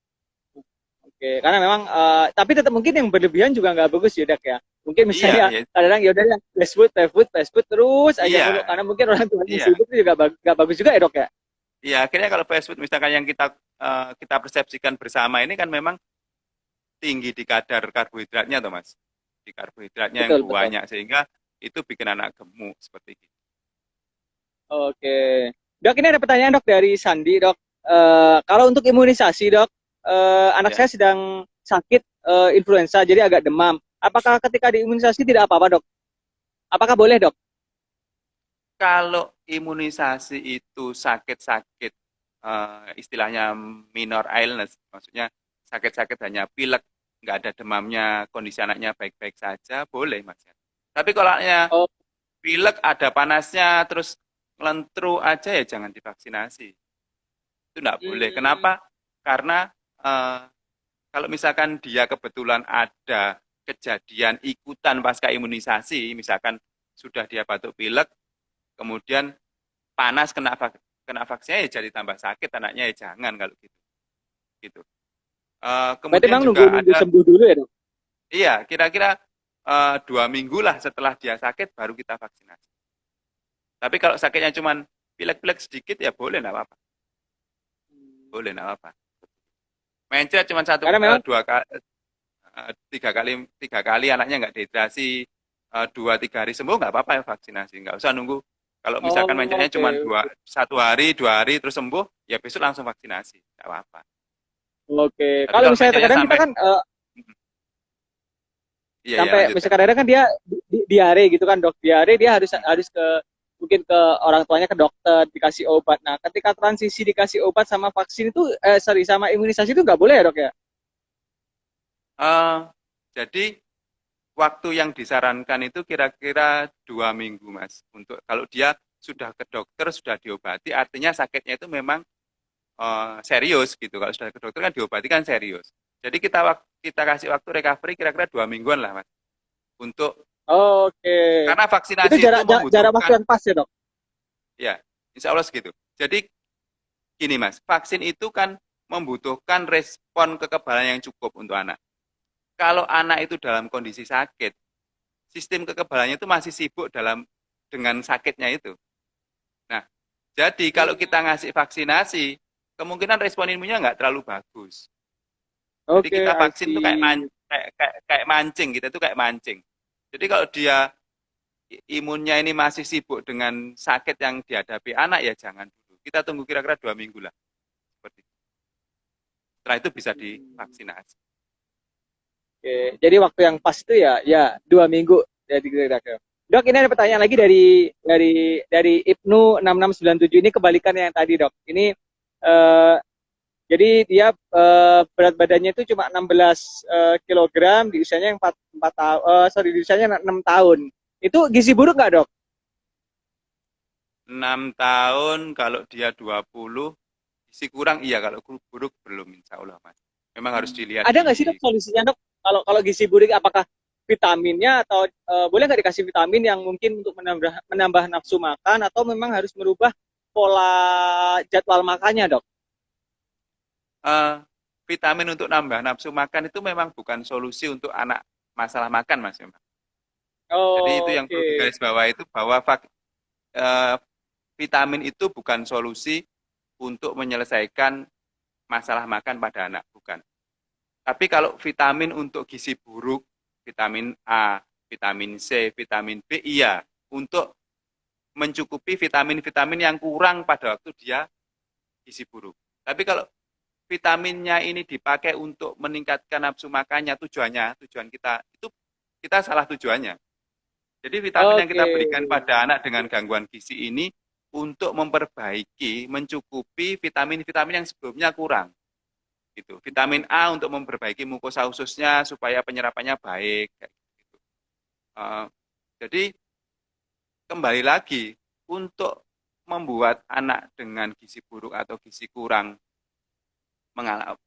Oke, karena memang tapi tetap mungkin yang berlebihan juga nggak bagus ya dok ya. Mungkin misalnya kadang-kadang ya udah fast food terus aja dulu, karena mungkin orang tua sibuk juga nggak bagus juga ya dok ya. Iya, akhirnya kalau fast food misalkan yang kita persepsikan bersama ini kan memang tinggi di kadar karbohidratnya, Mas. Di karbohidratnya yang banyak sehingga itu bikin anak gemuk seperti itu. Oke, dok ini ada pertanyaan dok dari Sandi dok. Kalau untuk imunisasi dok, anak saya sedang sakit influenza jadi agak demam. Apakah ketika diimunisasi tidak apa-apa dok? Apakah boleh dok? Kalau imunisasi itu sakit-sakit istilahnya minor illness, maksudnya sakit-sakit hanya pilek, nggak ada demamnya, kondisi anaknya baik-baik saja, boleh mas. Tapi kalau anaknya pilek, ada panasnya, terus lentru aja ya jangan divaksinasi. Itu nggak boleh. Kenapa? Karena kalau misalkan dia kebetulan ada kejadian ikutan pasca imunisasi, misalkan sudah dia batuk pilek, kemudian panas kena vaksinnya ya jadi tambah sakit anaknya ya jangan kalau gitu. Kemudian berarti juga nunggu sembuh dulu ya dok? Iya, kira-kira 2 minggu lah setelah dia sakit baru kita vaksinasi. Tapi kalau sakitnya cuma pilek-pilek sedikit ya boleh, nggak apa-apa. Boleh, nggak apa-apa. Mencret cuma Karena memang 2 kali, 3 kali anaknya nggak dehidrasi, 2-3 hari sembuh nggak apa-apa ya vaksinasi. Nggak usah nunggu. Kalau misalkan mencretnya oke cuma oke 1 hari, 2 hari terus sembuh, ya besok langsung vaksinasi. Nggak apa-apa. oke. Tapi Kalau kalau misalnya mencretnya terkadang kita sampai, kan iya ya sampai lanjutkan. misalnya kadang kan dia diare gitu kan dok, diare dia harus harus ke mungkin ke orang tuanya ke dokter dikasih obat. Nah ketika transisi dikasih obat sama vaksin itu sorry sama imunisasi itu nggak boleh ya dok ya? Eh, jadi waktu yang disarankan itu kira-kira 2 minggu, Mas. Untuk kalau dia sudah ke dokter, sudah diobati, artinya sakitnya itu memang serius gitu. Kalau sudah ke dokter kan diobati kan serius. Jadi kita kasih waktu recovery kira-kira 2 mingguan lah, Mas. Untuk Oke, karena itu vaksinasi itu jarak waktu membutuhkan, yang pas ya dok? ya, insya Allah segitu. Jadi gini, Mas, vaksin itu kan membutuhkan respon kekebalan yang cukup untuk anak. Kalau anak itu dalam kondisi sakit, sistem kekebalannya itu masih sibuk dengan sakitnya itu. Nah, jadi kalau kita ngasih vaksinasi, kemungkinan respon imunnya nggak terlalu bagus. Jadi Oke, kita I vaksin tuh see. kayak mancing, kita tuh kayak mancing. Jadi kalau dia imunnya ini masih sibuk dengan sakit yang dihadapi anak, ya jangan dulu. Kita tunggu kira-kira 2 minggu lah. Seperti itu. Setelah itu bisa divaksinasi. Oke, jadi waktu yang pas itu ya 2 minggu. Jadi kira-kira. Dok, ini ada pertanyaan lagi dari Ibnu 6697 ini kebalikan yang tadi dok. Ini eh, jadi dia berat badannya itu cuma 16 kilogram di usianya yang 4 tahun, sorry di usianya 6 tahun. Itu gizi buruk nggak dok? 6 tahun, kalau dia 20, isi kurang, iya. Kalau buruk, belum, insya Allah, Mas. Memang harus dilihat Ada nggak sih di. dok solusinya dok? Kalau kalau gizi buruk apakah vitaminnya atau boleh nggak dikasih vitamin yang mungkin untuk menambah nafsu makan atau memang harus merubah pola jadwal makannya dok? eh, Vitamin untuk nambah nafsu makan itu memang bukan solusi untuk anak masalah makan, Mas. Memang. Jadi itu yang perlu Oke. digarisbawahi itu bahwa eh, vitamin itu bukan solusi untuk menyelesaikan masalah makan pada anak, bukan. Tapi kalau vitamin untuk gizi buruk, vitamin A, vitamin C, vitamin B, iya, untuk mencukupi vitamin-vitamin yang kurang pada waktu dia gizi buruk. Tapi kalau vitaminnya ini dipakai untuk meningkatkan nafsu makannya, tujuan kita itu kita salah tujuannya. Jadi vitamin yang Oke. kita berikan pada anak dengan gangguan gizi ini untuk memperbaiki, mencukupi vitamin-vitamin yang sebelumnya kurang. Gitu. Vitamin A untuk memperbaiki mukosa ususnya supaya penyerapannya baik. Gitu. Uh, jadi kembali lagi untuk membuat anak dengan gizi buruk atau gizi kurang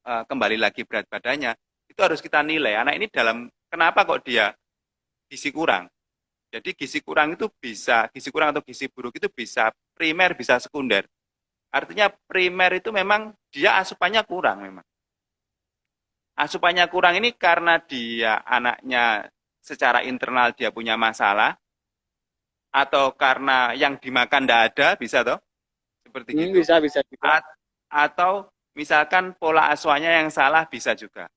kembali lagi berat badannya, itu harus kita nilai. Anak ini kenapa kok dia gizi kurang? Jadi gizi kurang itu bisa, gizi kurang atau gizi buruk itu bisa primer, bisa sekunder. Artinya primer itu memang dia asupannya kurang memang. Asupannya kurang ini karena dia anaknya secara internal dia punya masalah, atau karena yang dimakan tidak ada, bisa toh? Seperti gitu. Bisa bisa juga. Atau misalkan pola asuhannya yang salah, bisa juga.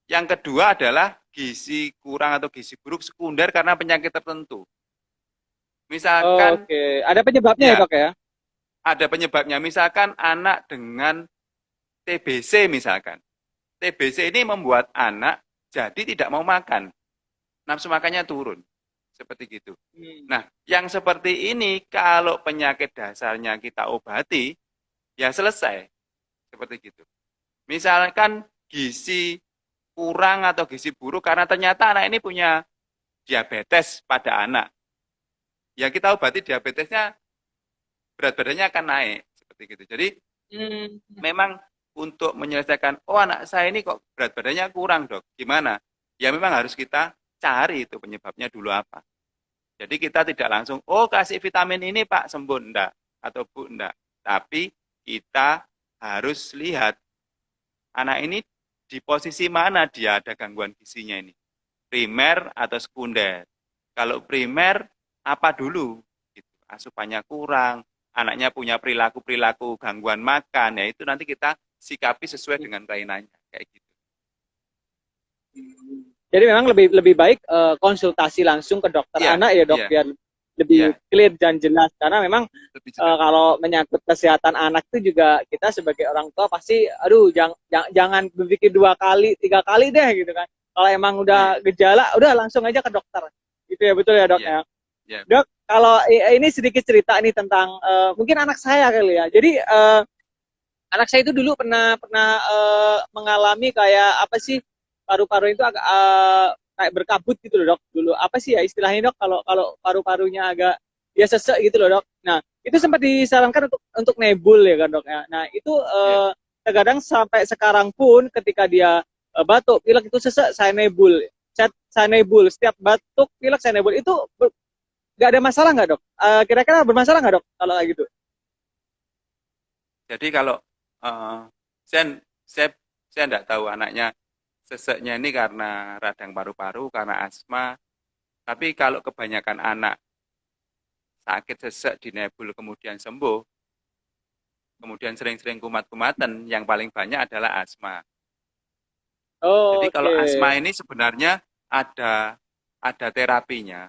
Yang kedua adalah gizi kurang atau gizi buruk sekunder karena penyakit tertentu. Misalkan, Oke. Ada penyebabnya ya ya, dok ya? ada penyebabnya. Misalkan anak dengan TBC misalkan. TBC ini membuat anak jadi tidak mau makan. Nafsu makannya turun. Seperti gitu. Hmm. Nah, yang seperti ini kalau penyakit dasarnya kita obati, ya selesai. Seperti gitu. Misalkan gizi kurang atau gizi buruk karena ternyata anak ini punya diabetes pada anak. Ya kita obati diabetesnya, berat badannya akan naik. Seperti gitu. Jadi Hmm. memang untuk menyelesaikan, oh anak saya ini kok berat badannya kurang dok, gimana? Ya memang harus kita cari itu penyebabnya dulu apa. Jadi kita tidak langsung, oh kasih vitamin ini Pak, sembuh, enggak. Atau Bu, enggak. Tapi kita harus lihat, anak ini di posisi mana dia ada gangguan gizinya ini, primer atau sekunder. Kalau primer, apa dulu? Gitu. Asupannya kurang, anaknya punya perilaku-perilaku gangguan makan, ya itu nanti kita sikapi sesuai dengan kelainannya, kayak gitu. Jadi memang lebih lebih baik konsultasi langsung ke dokter Iya, anak ya dok, iya, biar lebih iya, clear dan jelas. Karena memang lebih jelas. kalau menyangkut kesehatan anak itu juga kita sebagai orang tua pasti, aduh jangan berpikir 2 kali, 3 kali deh gitu kan. Kalau emang udah Iya, gejala, udah langsung aja ke dokter. Gitu ya, betul ya dok iya, ya. iya. Dok, kalau ini sedikit cerita nih tentang mungkin anak saya kali ya. Jadi anak saya itu dulu pernah pernah mengalami kayak apa sih, paru-paru itu agak kayak berkabut gitu loh dok dulu, apa sih ya istilahnya dok, kalau kalau paru-parunya agak ya sesek gitu loh dok. Nah itu sempat disarankan untuk nebul ya kan dok ya. Nah itu Iya. terkadang sampai sekarang pun ketika dia batuk pilek itu sesek, saya nebul setiap batuk pilek, saya nebul itu nggak ada masalah nggak dok? Kira-kira bermasalah nggak dok kalau kayak gitu? Jadi kalau eh, saya saya saya tidak tahu anaknya seseknya ini karena radang paru-paru, karena asma. Tapi kalau kebanyakan anak sakit sesek di nebul kemudian sembuh, kemudian sering-sering kumat-kumatan, yang paling banyak adalah asma. Jadi Oh, kalau oke. asma ini sebenarnya ada terapinya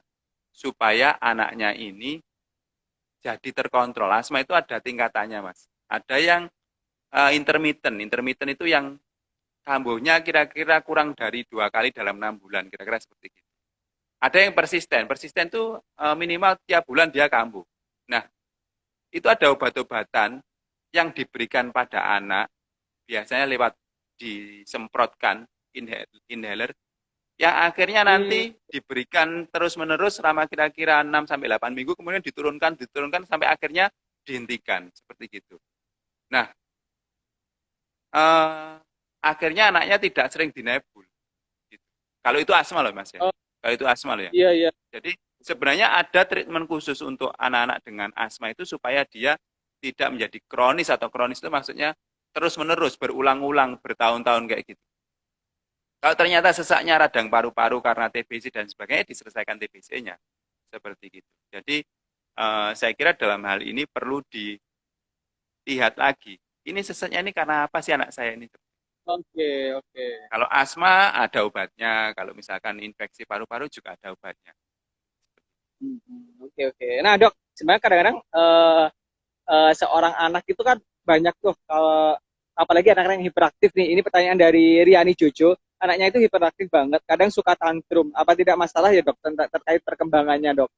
supaya anaknya ini jadi terkontrol. Asma itu ada tingkatannya, Mas. Ada yang intermittent. Intermittent itu yang kambuhnya kira-kira kurang dari 2 kali dalam 6 bulan, kira-kira seperti itu. Ada yang persisten. Persisten itu minimal tiap bulan dia kambuh. Nah, itu ada obat-obatan yang diberikan pada anak, biasanya lewat disemprotkan inhaler, yang akhirnya Hmm, nanti diberikan terus-menerus selama kira-kira 6 sampai 8 minggu, kemudian diturunkan sampai akhirnya dihentikan, seperti gitu. Nah, eh, akhirnya anaknya tidak sering dinebul. Gitu. Kalau itu asma loh Mas ya. oh, Kalau itu asma loh ya. iya iya. Jadi sebenarnya ada treatment khusus untuk anak-anak dengan asma itu supaya dia tidak menjadi kronis, atau kronis itu maksudnya terus-menerus berulang-ulang bertahun-tahun kayak gitu. Kalau ternyata sesaknya radang paru-paru karena TBC dan sebagainya, diselesaikan TBC-nya. Seperti gitu. Jadi saya kira dalam hal ini perlu dilihat lagi. Ini sesaknya ini karena apa sih anak saya ini? Oke, oke. Kalau asma ada obatnya, kalau misalkan infeksi paru-paru juga ada obatnya. Oke, oke. Nah, Dok, sebenarnya kadang-kadang seorang anak itu kan banyak tuh, kalau apalagi anak-anak yang hiperaktif nih. Ini pertanyaan dari Riani Jojo. Anaknya itu hiperaktif banget, kadang suka tantrum. Apa tidak masalah ya, Dok, terkait perkembangannya, Dok?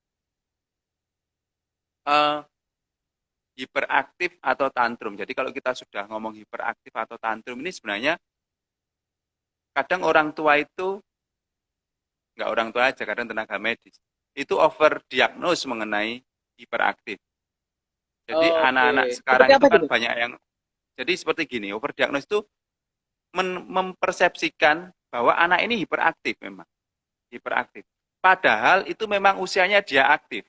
Eh, Hiperaktif atau tantrum. Jadi kalau kita sudah ngomong hiperaktif atau tantrum ini sebenarnya kadang orang tua itu, nggak orang tua aja, kadang tenaga medis, itu overdiagnose mengenai hiperaktif. Jadi Oke. anak-anak sekarang Seperti itu apa itu, kan Dok? banyak yang, jadi seperti gini, overdiagnose itu mempersepsikan bahwa anak ini hiperaktif memang, hiperaktif. Padahal itu memang usianya dia aktif.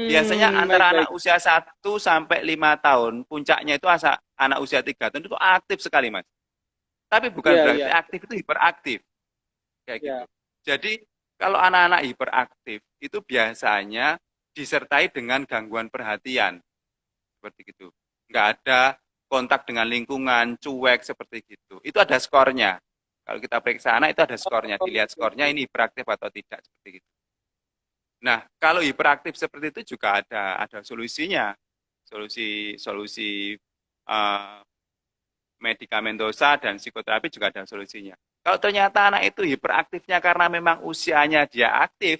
Biasanya Baik, antara anak baik. usia 1 sampai 5 tahun, puncaknya itu anak usia 3 tahun itu aktif sekali, Mas. Tapi bukan Iya, berarti iya, aktif itu hiperaktif, kayak gitu. iya. Jadi kalau anak-anak hiperaktif itu biasanya disertai dengan gangguan perhatian, seperti gitu. Nggak ada kontak dengan lingkungan, cuek, seperti gitu. Itu ada skornya. Kalau kita periksa anak itu ada skornya, dilihat Oke, skornya ini hiperaktif atau tidak, seperti itu. Nah, kalau hiperaktif seperti itu juga ada solusinya. Solusi solusi uh, medikamentosa dan psikoterapi juga ada solusinya. Kalau ternyata anak itu hiperaktifnya karena memang usianya dia aktif,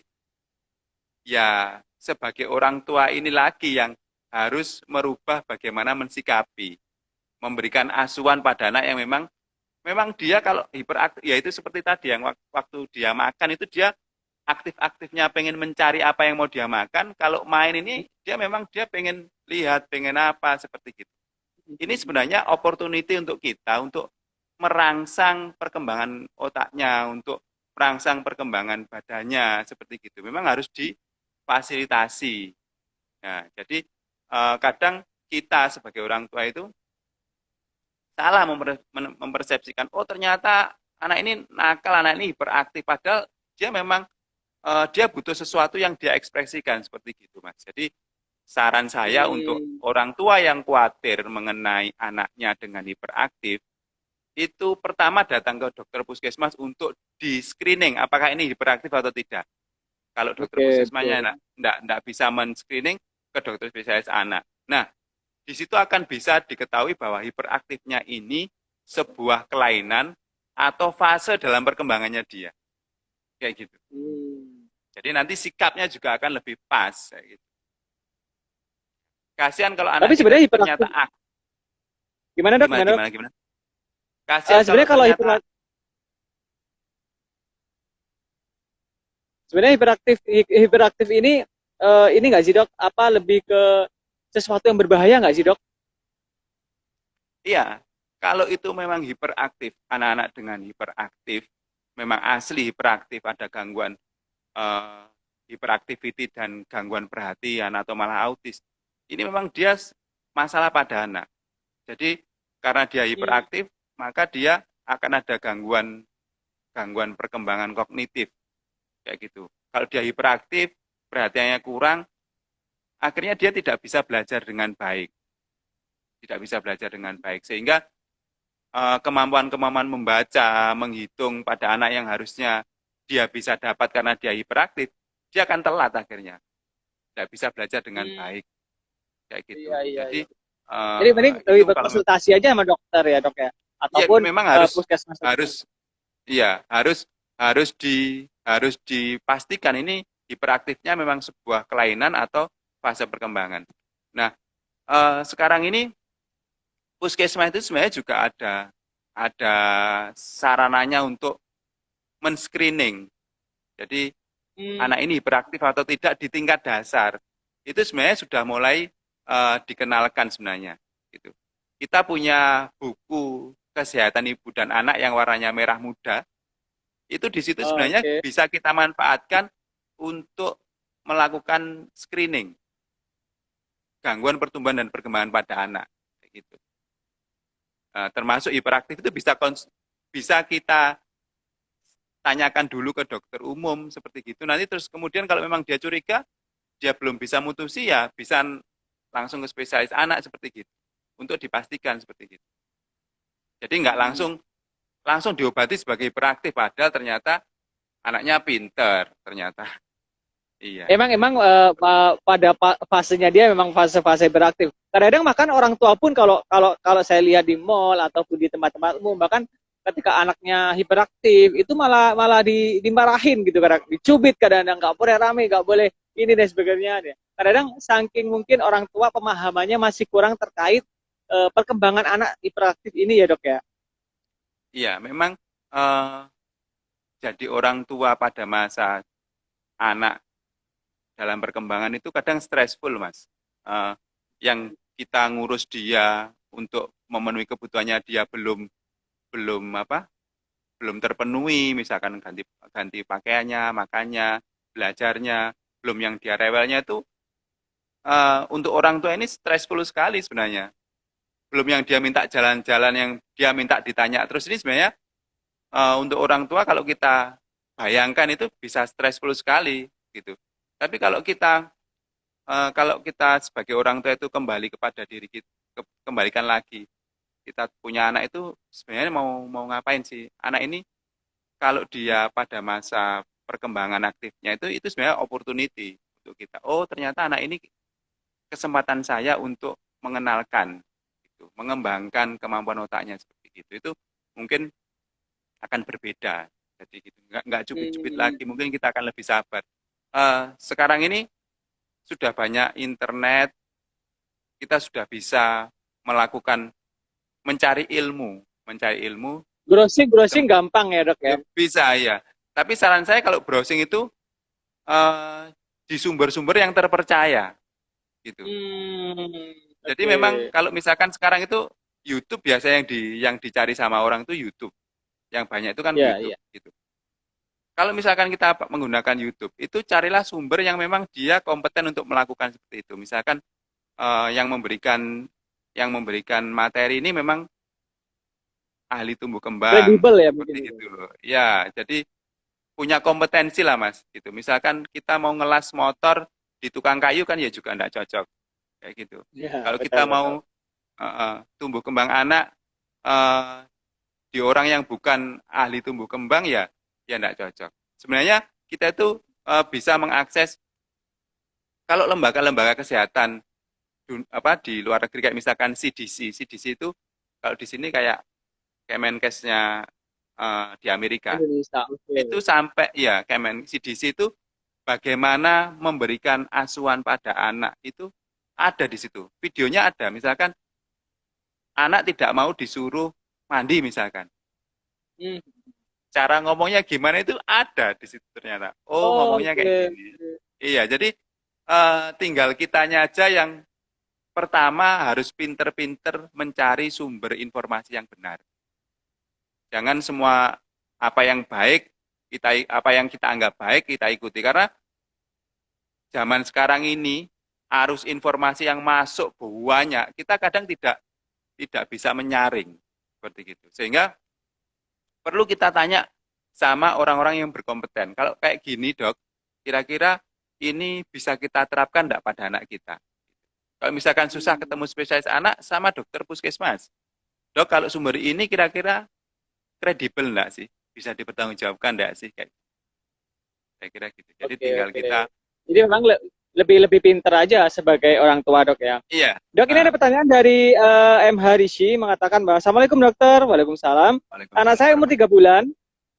ya sebagai orang tua ini lagi yang harus merubah bagaimana mensikapi, memberikan asuhan pada anak yang memang memang dia kalau hiperaktif, ya itu seperti tadi yang waktu dia makan itu dia aktif-aktifnya pengen mencari apa yang mau dia makan. Kalau main ini dia pengen lihat, pengen apa, seperti gitu. Ini sebenarnya opportunity untuk kita untuk merangsang perkembangan otaknya, untuk merangsang perkembangan badannya, seperti gitu. Memang harus difasilitasi. Nah, jadi kadang kita sebagai orang tua itu salah mempersepsikan, oh ternyata anak ini nakal, anak ini hiperaktif, padahal dia memang dia butuh sesuatu yang dia ekspresikan seperti gitu, Mas. Jadi saran saya untuk Hmm. orang tua yang khawatir mengenai anaknya dengan hiperaktif, itu pertama datang ke dokter puskesmas untuk di screening apakah ini hiperaktif atau tidak. Kalau dokter Oke, puskesmasnya oke. enggak bisa men-screening, ke dokter spesialis anak. Nah, di situ akan bisa diketahui bahwa hiperaktifnya ini sebuah kelainan atau fase dalam perkembangannya dia. Kayak gitu. Hmm. Jadi nanti sikapnya juga akan lebih pas. Kayak gitu. Kasihan kalau Tapi anak kita sebenarnya itu ternyata hiperaktif gimana dok? gimana Gimana dok? gimana gimana. Kasihan kalau Sebenarnya kalau ternyata hiperaktif ini nggak sih dok? Apa lebih ke sesuatu yang berbahaya nggak sih dok? iya, kalau itu memang hiperaktif, anak-anak dengan hiperaktif, memang asli hiperaktif, ada gangguan eh, hiperaktiviti dan gangguan perhatian atau malah autis. Ini memang dia masalah pada anak. Jadi karena dia Hmm. hiperaktif, maka dia akan ada gangguan gangguan perkembangan kognitif kayak gitu. Kalau dia hiperaktif, perhatiannya kurang, akhirnya dia tidak bisa belajar dengan baik, tidak bisa belajar dengan baik sehingga kemampuan-kemampuan membaca, menghitung pada anak yang harusnya dia bisa dapat karena dia hiperaktif, dia akan telat akhirnya, tidak bisa belajar dengan Hmm. baik kayak Iya, gitu. iya, Jadi iya. Jadi mending itu lebih kalau berkonsultasi aja sama dokter ya dok ya, ya ataupun memang harus puskesmas terdekat. harus iya harus dipastikan ini hiperaktifnya memang sebuah kelainan atau fase perkembangan. Nah, sekarang ini puskesmas itu sebenarnya juga ada sarananya untuk men-screening. Jadi Hmm. anak ini hiperaktif atau tidak di tingkat dasar. Itu sebenarnya sudah mulai dikenalkan sebenarnya. Gitu. Kita punya buku kesehatan ibu dan anak yang warnanya merah muda. Itu di situ sebenarnya Oke. bisa kita manfaatkan untuk melakukan screening gangguan pertumbuhan dan perkembangan pada anak. Gitu. Termasuk hiperaktif itu bisa kita tanyakan dulu ke dokter umum seperti gitu. Nanti terus kemudian kalau memang dia curiga, dia belum bisa mutusi ya bisa langsung ke spesialis anak seperti gitu untuk dipastikan seperti gitu. Jadi nggak Hmm. langsung langsung diobati sebagai hiperaktif padahal ternyata anaknya pinter ternyata. Iya. Emang emang pada fasenya dia memang fase-fase beraktif. Kadang-kadang bahkan orang tua pun kalau kalau kalau saya lihat di mall ataupun di tempat-tempat umum, bahkan ketika anaknya hiperaktif itu malah malah dimarahin gitu, kadang dicubit, kadang-kadang nggak boleh rame, nggak boleh ini dan sebagainya. Kadang-kadang saking mungkin orang tua pemahamannya masih kurang terkait perkembangan anak hiperaktif ini ya dok ya. Iya, memang eh, jadi orang tua pada masa anak dalam perkembangan itu kadang stressful, Mas. Eh, yang kita ngurus dia untuk memenuhi kebutuhannya dia belum belum apa belum terpenuhi, misalkan ganti ganti pakaiannya, makannya, belajarnya, belum yang dia rewelnya itu untuk orang tua ini stressful sekali sebenarnya. Belum yang dia minta jalan-jalan, yang dia minta ditanya terus ini sebenarnya untuk orang tua kalau kita bayangkan itu bisa stressful sekali gitu. Tapi kalau kita sebagai orang tua itu kembali kepada diri kita, kembalikan lagi kita punya anak itu sebenarnya mau mau ngapain sih? Anak ini kalau dia pada masa perkembangan aktifnya itu sebenarnya opportunity untuk kita. Oh, ternyata anak ini kesempatan saya untuk mengenalkan gitu, mengembangkan kemampuan otaknya seperti itu. Itu mungkin akan berbeda. Jadi gitu, nggak cubit-cubit Hmm. lagi. Mungkin kita akan lebih sabar. Sekarang ini sudah banyak internet, kita sudah bisa melakukan mencari ilmu Browsing di browsing tempat gampang ya dok ya. bisa ya. Tapi saran saya kalau browsing itu eh, di sumber-sumber yang terpercaya gitu. Hmm. Jadi Oke. memang kalau misalkan sekarang itu YouTube biasa yang dicari sama orang itu YouTube. Yang banyak itu kan Ya, YouTube ya. gitu. Kalau misalkan kita menggunakan YouTube, itu carilah sumber yang memang dia kompeten untuk melakukan seperti itu. Misalkan yang memberikan materi ini memang ahli tumbuh kembang Kredibel ya mungkin. seperti itu loh. Ya, jadi punya kompetensi lah Mas gitu. Misalkan kita mau ngelas motor di tukang kayu kan ya juga enggak cocok kayak gitu. Ya, Kalau betul kita betul. mau tumbuh kembang anak eh, di orang yang bukan ahli tumbuh kembang ya enggak cocok. Sebenarnya kita itu bisa mengakses kalau lembaga-lembaga kesehatan di luar negeri kayak misalkan CDC. CDC itu kalau di sini kayak Kemenkesnya di Amerika. Indonesia, oke. Itu sampai ya CDC itu bagaimana memberikan asuhan pada anak itu ada di situ. Videonya ada. Misalkan anak tidak mau disuruh mandi misalkan. Hmm. Cara ngomongnya gimana itu ada di situ ternyata. Oh, Oh, ngomongnya oke. kayak gini. Iya, jadi tinggal kitanya aja yang pertama harus pinter-pinter mencari sumber informasi yang benar. Jangan semua apa yang baik apa yang kita anggap baik kita ikuti karena zaman sekarang ini arus informasi yang masuk banyak, kita kadang tidak bisa menyaring seperti itu. Sehingga perlu kita tanya sama orang-orang yang berkompeten. Kalau kayak gini, Dok, kira-kira ini bisa kita terapkan enggak pada anak kita? Kalau misalkan susah ketemu spesialis anak sama dokter puskesmas. Dok, kalau sumber ini kira-kira kredibel enggak sih? Bisa dipertanggungjawabkan enggak sih? Kayak saya kira gitu. Jadi Oke, tinggal oke. kita, Jadi memang lebih pinter aja sebagai orang tua dok ya. iya. Dok, ini ada pertanyaan dari MH Rishi mengatakan bahwa Assalamualaikum dokter, Waalaikumsalam. Anak saya umur 3 bulan,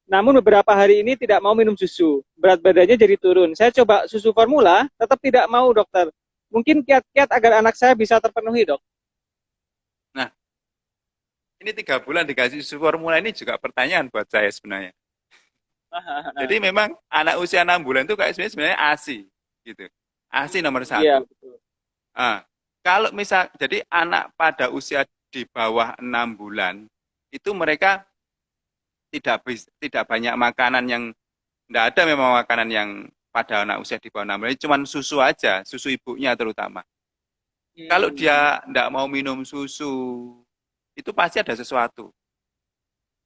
namun beberapa hari ini tidak mau minum susu. Berat badannya jadi turun. Saya coba susu formula, tetap tidak mau dokter. Mungkin kiat-kiat agar anak saya bisa terpenuhi dok. Nah, ini 3 bulan dikasih susu formula ini juga pertanyaan buat saya sebenarnya. Jadi memang anak usia 6 bulan itu kayak sebenarnya ASI gitu. ASI nomor Iya, 1. betul. Nah, kalau misal jadi anak pada usia di bawah 6 bulan itu mereka tidak banyak makanan yang tidak ada memang makanan yang pada anak usia di bawah 6 bulan, cuma susu aja, susu ibunya terutama. Kalau dia tidak mau minum susu, itu pasti ada sesuatu.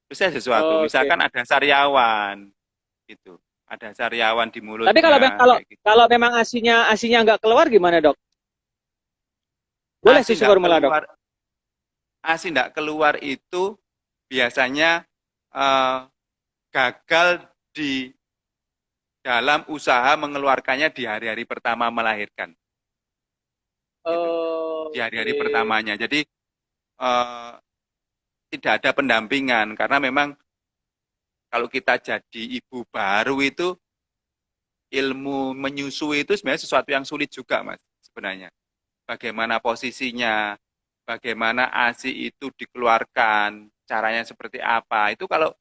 Pasti ada sesuatu. Oke. Misalkan ada sariawan, gitu. Ada sariawan di Tapi kalau mulutnya, kalau kayak gitu. kalau memang asinya nggak keluar gimana dok? Boleh ASI susu tidak formula dok? keluar, ASI tidak keluar itu biasanya gagal di dalam usaha mengeluarkannya di hari-hari pertama melahirkan. Gitu. Di hari-hari Oke. pertamanya. Jadi tidak ada pendampingan karena memang kalau kita jadi ibu baru itu ilmu menyusui itu sebenarnya sesuatu yang sulit juga Mas sebenarnya. Bagaimana posisinya, bagaimana ASI itu dikeluarkan, caranya seperti apa. Itu kalau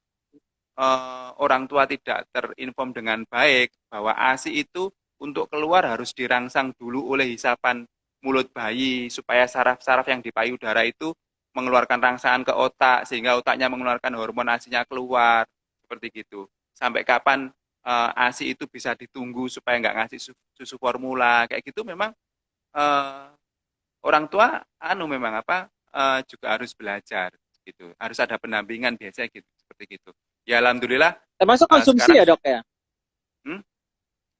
orang tua tidak terinform dengan baik bahwa ASI itu untuk keluar harus dirangsang dulu oleh hisapan mulut bayi supaya saraf-saraf yang di payudara itu mengeluarkan rangsangan ke otak sehingga otaknya mengeluarkan hormon ASI-nya keluar seperti gitu. Sampai kapan ASI itu bisa ditunggu supaya nggak ngasih susu formula kayak gitu memang orang tua memang juga harus belajar gitu. Harus ada pendampingan biasanya gitu seperti gitu. Ya alhamdulillah Termasuk konsumsi sekarang ya dok ya?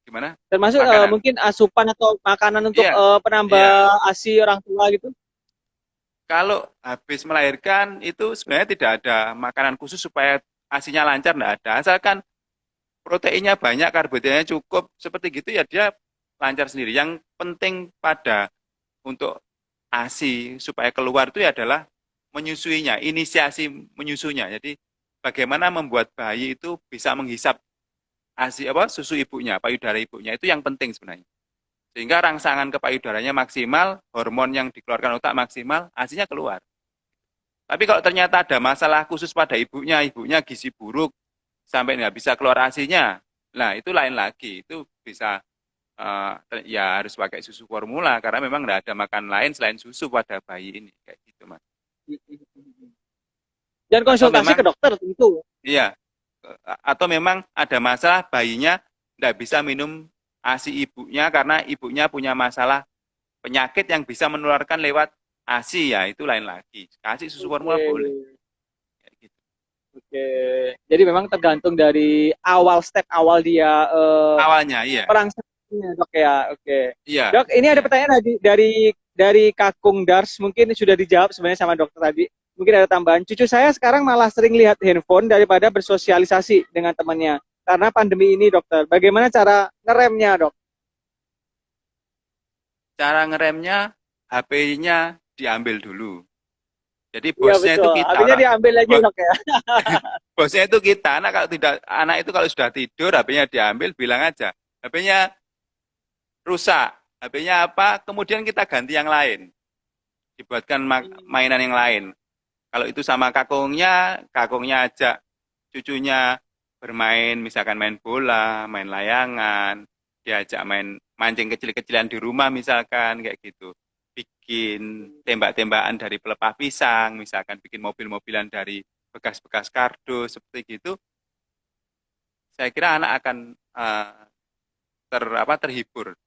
gimana? Termasuk Makanan. mungkin asupan atau makanan untuk Iya, penambah iya. ASI orang tua gitu? Kalau habis melahirkan itu sebenarnya tidak ada makanan khusus supaya ASI-nya lancar, tidak ada. Asalkan proteinnya banyak, karbohidratnya cukup, seperti gitu ya dia lancar sendiri. Yang penting untuk ASI supaya keluar itu adalah menyusuinya, inisiasi menyusunya. Jadi bagaimana membuat bayi itu bisa menghisap ASI susu ibunya, payudara ibunya itu yang penting sebenarnya. Sehingga rangsangan ke payudaranya maksimal, hormon yang dikeluarkan otak maksimal, ASI-nya keluar. Tapi kalau ternyata ada masalah khusus pada ibunya gizi buruk, sampai nggak bisa keluar ASI-nya, nah itu lain lagi. Itu bisa ya harus pakai susu formula karena memang nggak ada makan lain selain susu pada bayi ini kayak gitu Mas. Dan Atau konsultasi memang ke dokter tentu. iya atau memang ada masalah bayinya nggak bisa minum ASI ibunya karena ibunya punya masalah penyakit yang bisa menularkan lewat ASI ya itu lain lagi. Kasih susu formula boleh. Kayak gitu. Oke. Jadi memang tergantung dari step awal dia Awalnya, iya. merangsangnya, Dok ya. Oke. Iya, Dok, ini ada iya. pertanyaan dari Kakung Dars, mungkin sudah dijawab sebenarnya sama dokter tadi. Mungkin ada tambahan. Cucu saya sekarang malah sering lihat handphone daripada bersosialisasi dengan temannya. Karena pandemi ini, dokter. Bagaimana cara ngeremnya, dok? Cara ngeremnya, HP-nya diambil dulu. Jadi Iya bosnya itu betul. kita, Habisnya diambil lagi, bos, dok ya. bosnya itu kita. Anak itu kalau sudah tidur, HP-nya diambil, bilang aja, HP-nya rusak, HP-nya apa? Kemudian kita ganti yang lain, dibuatkan mainan yang lain. Kalau itu sama kakungnya ajak cucunya bermain, misalkan main bola, main layangan, diajak main mancing kecil-kecilan di rumah misalkan, kayak gitu. Bikin tembak-tembakan dari pelepah pisang, misalkan bikin mobil-mobilan dari bekas-bekas kardus, seperti gitu. Saya kira anak akan terhibur,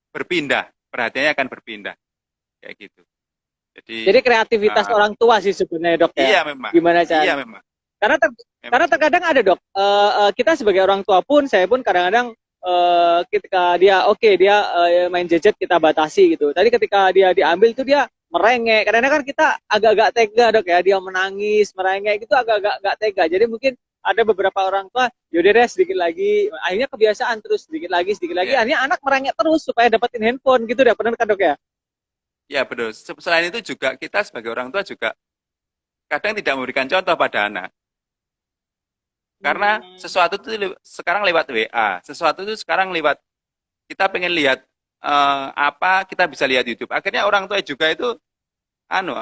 berpindah, perhatiannya akan berpindah, kayak gitu. Jadi Jadi, kreativitas uh, orang tua sih sebenarnya, dok ya. iya memang, Gimana cara? iya memang, Karena memang karena seperti terkadang ada, dok, kita sebagai orang tua pun, saya pun kadang-kadang ketika dia dia main gadget kita batasi gitu. Tadi ketika dia diambil itu dia merengek. Kadang-kadang kan kita agak-agak tega, dok ya, dia menangis, merengek gitu agak-agak nggak tega. Jadi mungkin ada beberapa orang tua, yaudah deh sedikit lagi, akhirnya kebiasaan terus sedikit lagi, ya. akhirnya anak merengek terus supaya dapetin handphone gitu deh, benar kan, dok ya? Ya betul. Selain itu juga kita sebagai orang tua juga kadang tidak memberikan contoh pada anak. Karena Hmm. sesuatu itu sekarang lewat WA, sesuatu itu sekarang lewat kita pengen lihat apa kita bisa lihat YouTube. Akhirnya orang tua juga itu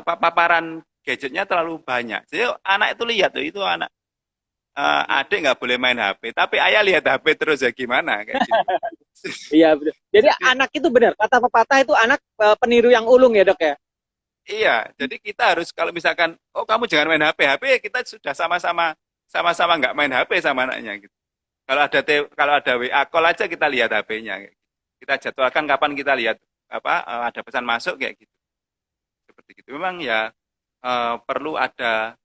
paparan gadgetnya terlalu banyak. Jadi anak itu lihat tuh itu anak adik nggak boleh main HP, tapi ayah lihat HP terus ya gimana kayak gitu. Iya, betul. Jadi Jadi anak itu benar, kata pepatah itu anak peniru yang ulung ya, dok ya. iya, jadi kita harus kalau misalkan oh kamu jangan main HP, HP kita sudah sama-sama nggak main HP sama anaknya gitu. Kalau ada WA call aja kita lihat HP-nya. Kita jadwalkan kapan kita lihat ada pesan masuk kayak gitu. Seperti itu. Memang ya perlu ada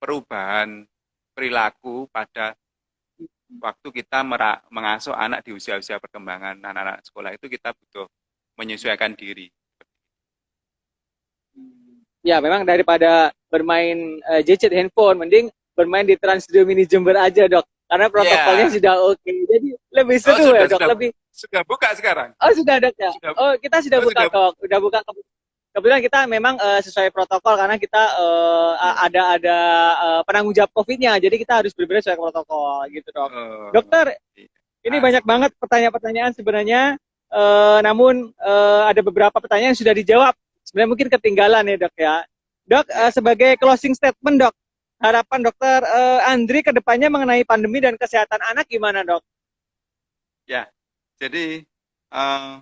perubahan perilaku pada waktu kita mengasuh anak di usia-usia perkembangan anak-anak sekolah itu kita butuh menyesuaikan diri. Ya, memang daripada bermain gadget handphone, mending bermain di Trans Studio Mini Jember aja, dok. Karena protokolnya Ya, sudah oke. Jadi lebih oh seru ya, dok. Lebih. sudah buka sekarang. Oh, sudah, dok ya. Sudah Oh, kita sudah oh buka, sudah dok. Sudah buka. Kebetulan kita memang sesuai protokol karena kita ya. ada penanggung jawab COVID-nya. Jadi kita harus benar-benar sesuai protokol gitu, dok. Oh, Dokter, iya. ini banyak Asik. banget pertanyaan-pertanyaan sebenarnya. Namun ada beberapa pertanyaan yang sudah dijawab. Sebenarnya mungkin ketinggalan ya, dok ya. Dok, Ya, sebagai closing statement, dok, harapan dokter Andri ke depannya mengenai pandemi dan kesehatan anak gimana, dok? ya. Jadi eh,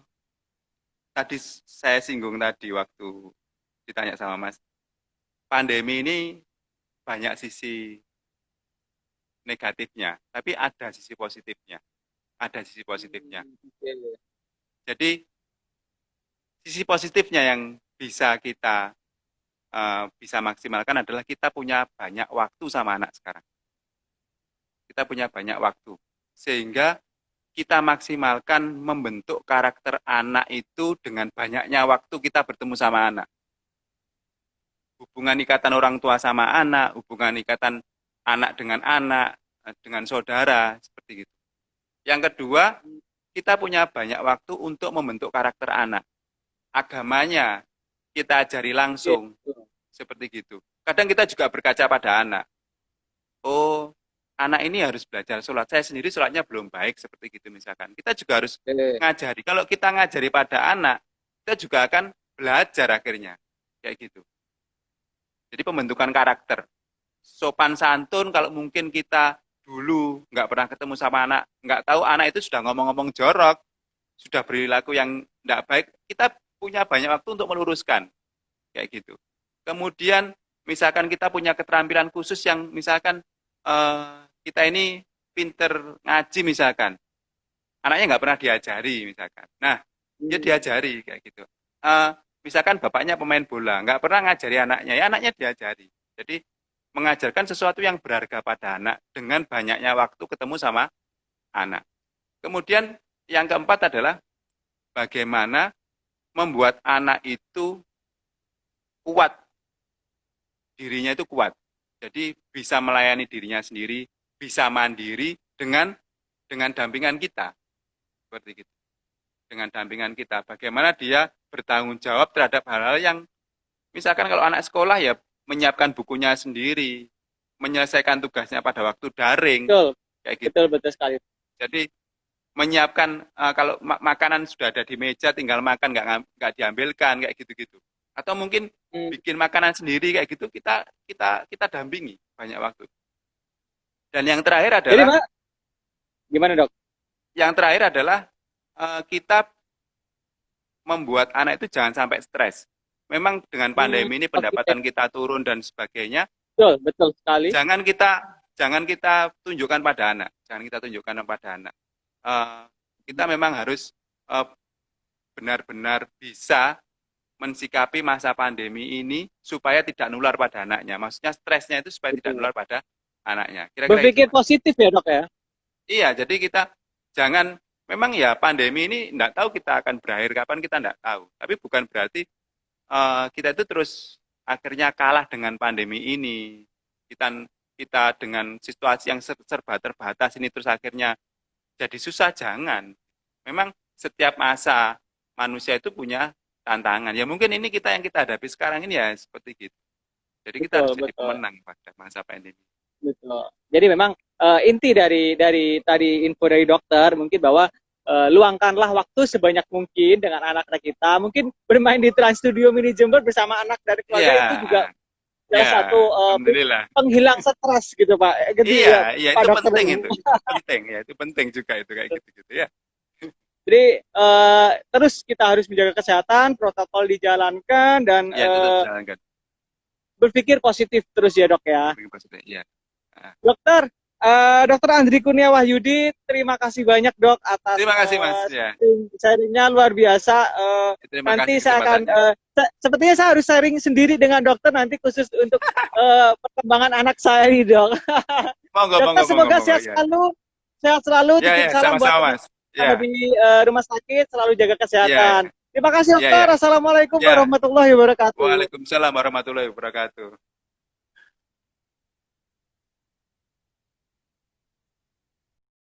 tadi saya singgung tadi waktu ditanya sama Mas, pandemi ini banyak sisi negatifnya, tapi ada sisi positifnya. Ada sisi positifnya. Oke. Jadi sisi positifnya yang bisa kita bisa maksimalkan adalah kita punya banyak waktu sama anak sekarang. Kita punya banyak waktu. Sehingga kita maksimalkan membentuk karakter anak itu dengan banyaknya waktu kita bertemu sama anak. Hubungan ikatan orang tua sama anak, hubungan ikatan anak, dengan saudara, seperti itu. Yang kedua, kita punya banyak waktu untuk membentuk karakter anak. Agamanya kita ajari langsung, seperti gitu. Kadang kita juga berkaca pada anak. Oh, anak ini harus belajar sholat. Saya sendiri sholatnya belum baik, seperti gitu misalkan. Kita juga harus Oke. ngajari. Kalau kita ngajari pada anak, kita juga akan belajar akhirnya. Kayak gitu. Jadi pembentukan karakter. Sopan santun kalau mungkin kita dulu nggak pernah ketemu sama anak, nggak tahu anak itu sudah ngomong-ngomong jorok, sudah perilaku yang nggak baik, kita punya banyak waktu untuk meluruskan. Kayak gitu. Kemudian misalkan kita punya keterampilan khusus yang misalkan kita ini pinter ngaji misalkan, anaknya nggak pernah diajari misalkan. Nah, dia diajari kayak gitu. Misalkan bapaknya pemain bola, nggak pernah ngajari anaknya, ya anaknya diajari. Jadi mengajarkan sesuatu yang berharga pada anak dengan banyaknya waktu ketemu sama anak. Kemudian yang keempat adalah bagaimana membuat anak itu kuat, dirinya itu kuat. Jadi bisa melayani dirinya sendiri, bisa mandiri dengan dampingan kita. Seperti itu. Dengan dampingan kita, bagaimana dia bertanggung jawab terhadap hal-hal yang, misalkan kalau anak sekolah ya menyiapkan bukunya sendiri, menyelesaikan tugasnya pada waktu daring, Betul, kayak gitu. betul sekali. Jadi menyiapkan kalau makanan sudah ada di meja, tinggal makan, nggak diambilkan, kayak gitu-gitu. Atau mungkin bikin makanan sendiri kayak gitu, kita dampingi banyak waktu. Dan yang terakhir Jadi, adalah, Pak, gimana dok? yang terakhir adalah kita membuat anak itu jangan sampai stres. Memang dengan pandemi ini pendapatan kita turun dan sebagainya. Betul sekali. Jangan kita tunjukkan pada anak. Jangan kita tunjukkan pada anak. Kita memang harus benar-benar bisa mensikapi masa pandemi ini supaya tidak nular pada anaknya. Maksudnya stresnya itu supaya tidak nular pada anaknya. Kira-kira berpikir itu, positif ya dok ya? Iya, jadi kita jangan, memang ya pandemi ini tidak tahu kita akan berakhir kapan, kita tidak tahu. Tapi bukan berarti kita itu terus akhirnya kalah dengan pandemi ini. Kita dengan situasi yang serba terbatas ini terus akhirnya jadi susah, jangan. Memang setiap masa manusia itu punya tantangan. Ya mungkin ini yang kita hadapi sekarang ini ya seperti gitu. Jadi kita harus jadi pemenang pada masa pandemi. Betul. Jadi memang inti dari tadi info dari dokter mungkin bahwa luangkanlah waktu sebanyak mungkin dengan anak-anak kita. Mungkin bermain di Trans Studio Mini Jember bersama anak dari keluarga itu juga salah satu penghilang stres gitu Pak. Gitu, iya, Pak itu dokter penting itu. Penting ya, itu penting juga itu kayak gitu-gitu ya. Jadi terus kita harus menjaga kesehatan, protokol dijalankan dan berpikir positif terus ya dok ya. Berpikir positif, ya. Dokter Andri Kurnia Wahyudi, terima kasih banyak dok atas terima kasih mas. Ya. sharingnya luar biasa. Nanti saya akan sepertinya saya harus sharing sendiri dengan dokter nanti khusus untuk perkembangan anak saya ini dok. Dokter semoga sehat selalu. Titip salam buat di rumah sakit, selalu jaga kesehatan. Terima kasih dokter. Assalamualaikum warahmatullahi wabarakatuh. Waalaikumsalam warahmatullahi wabarakatuh.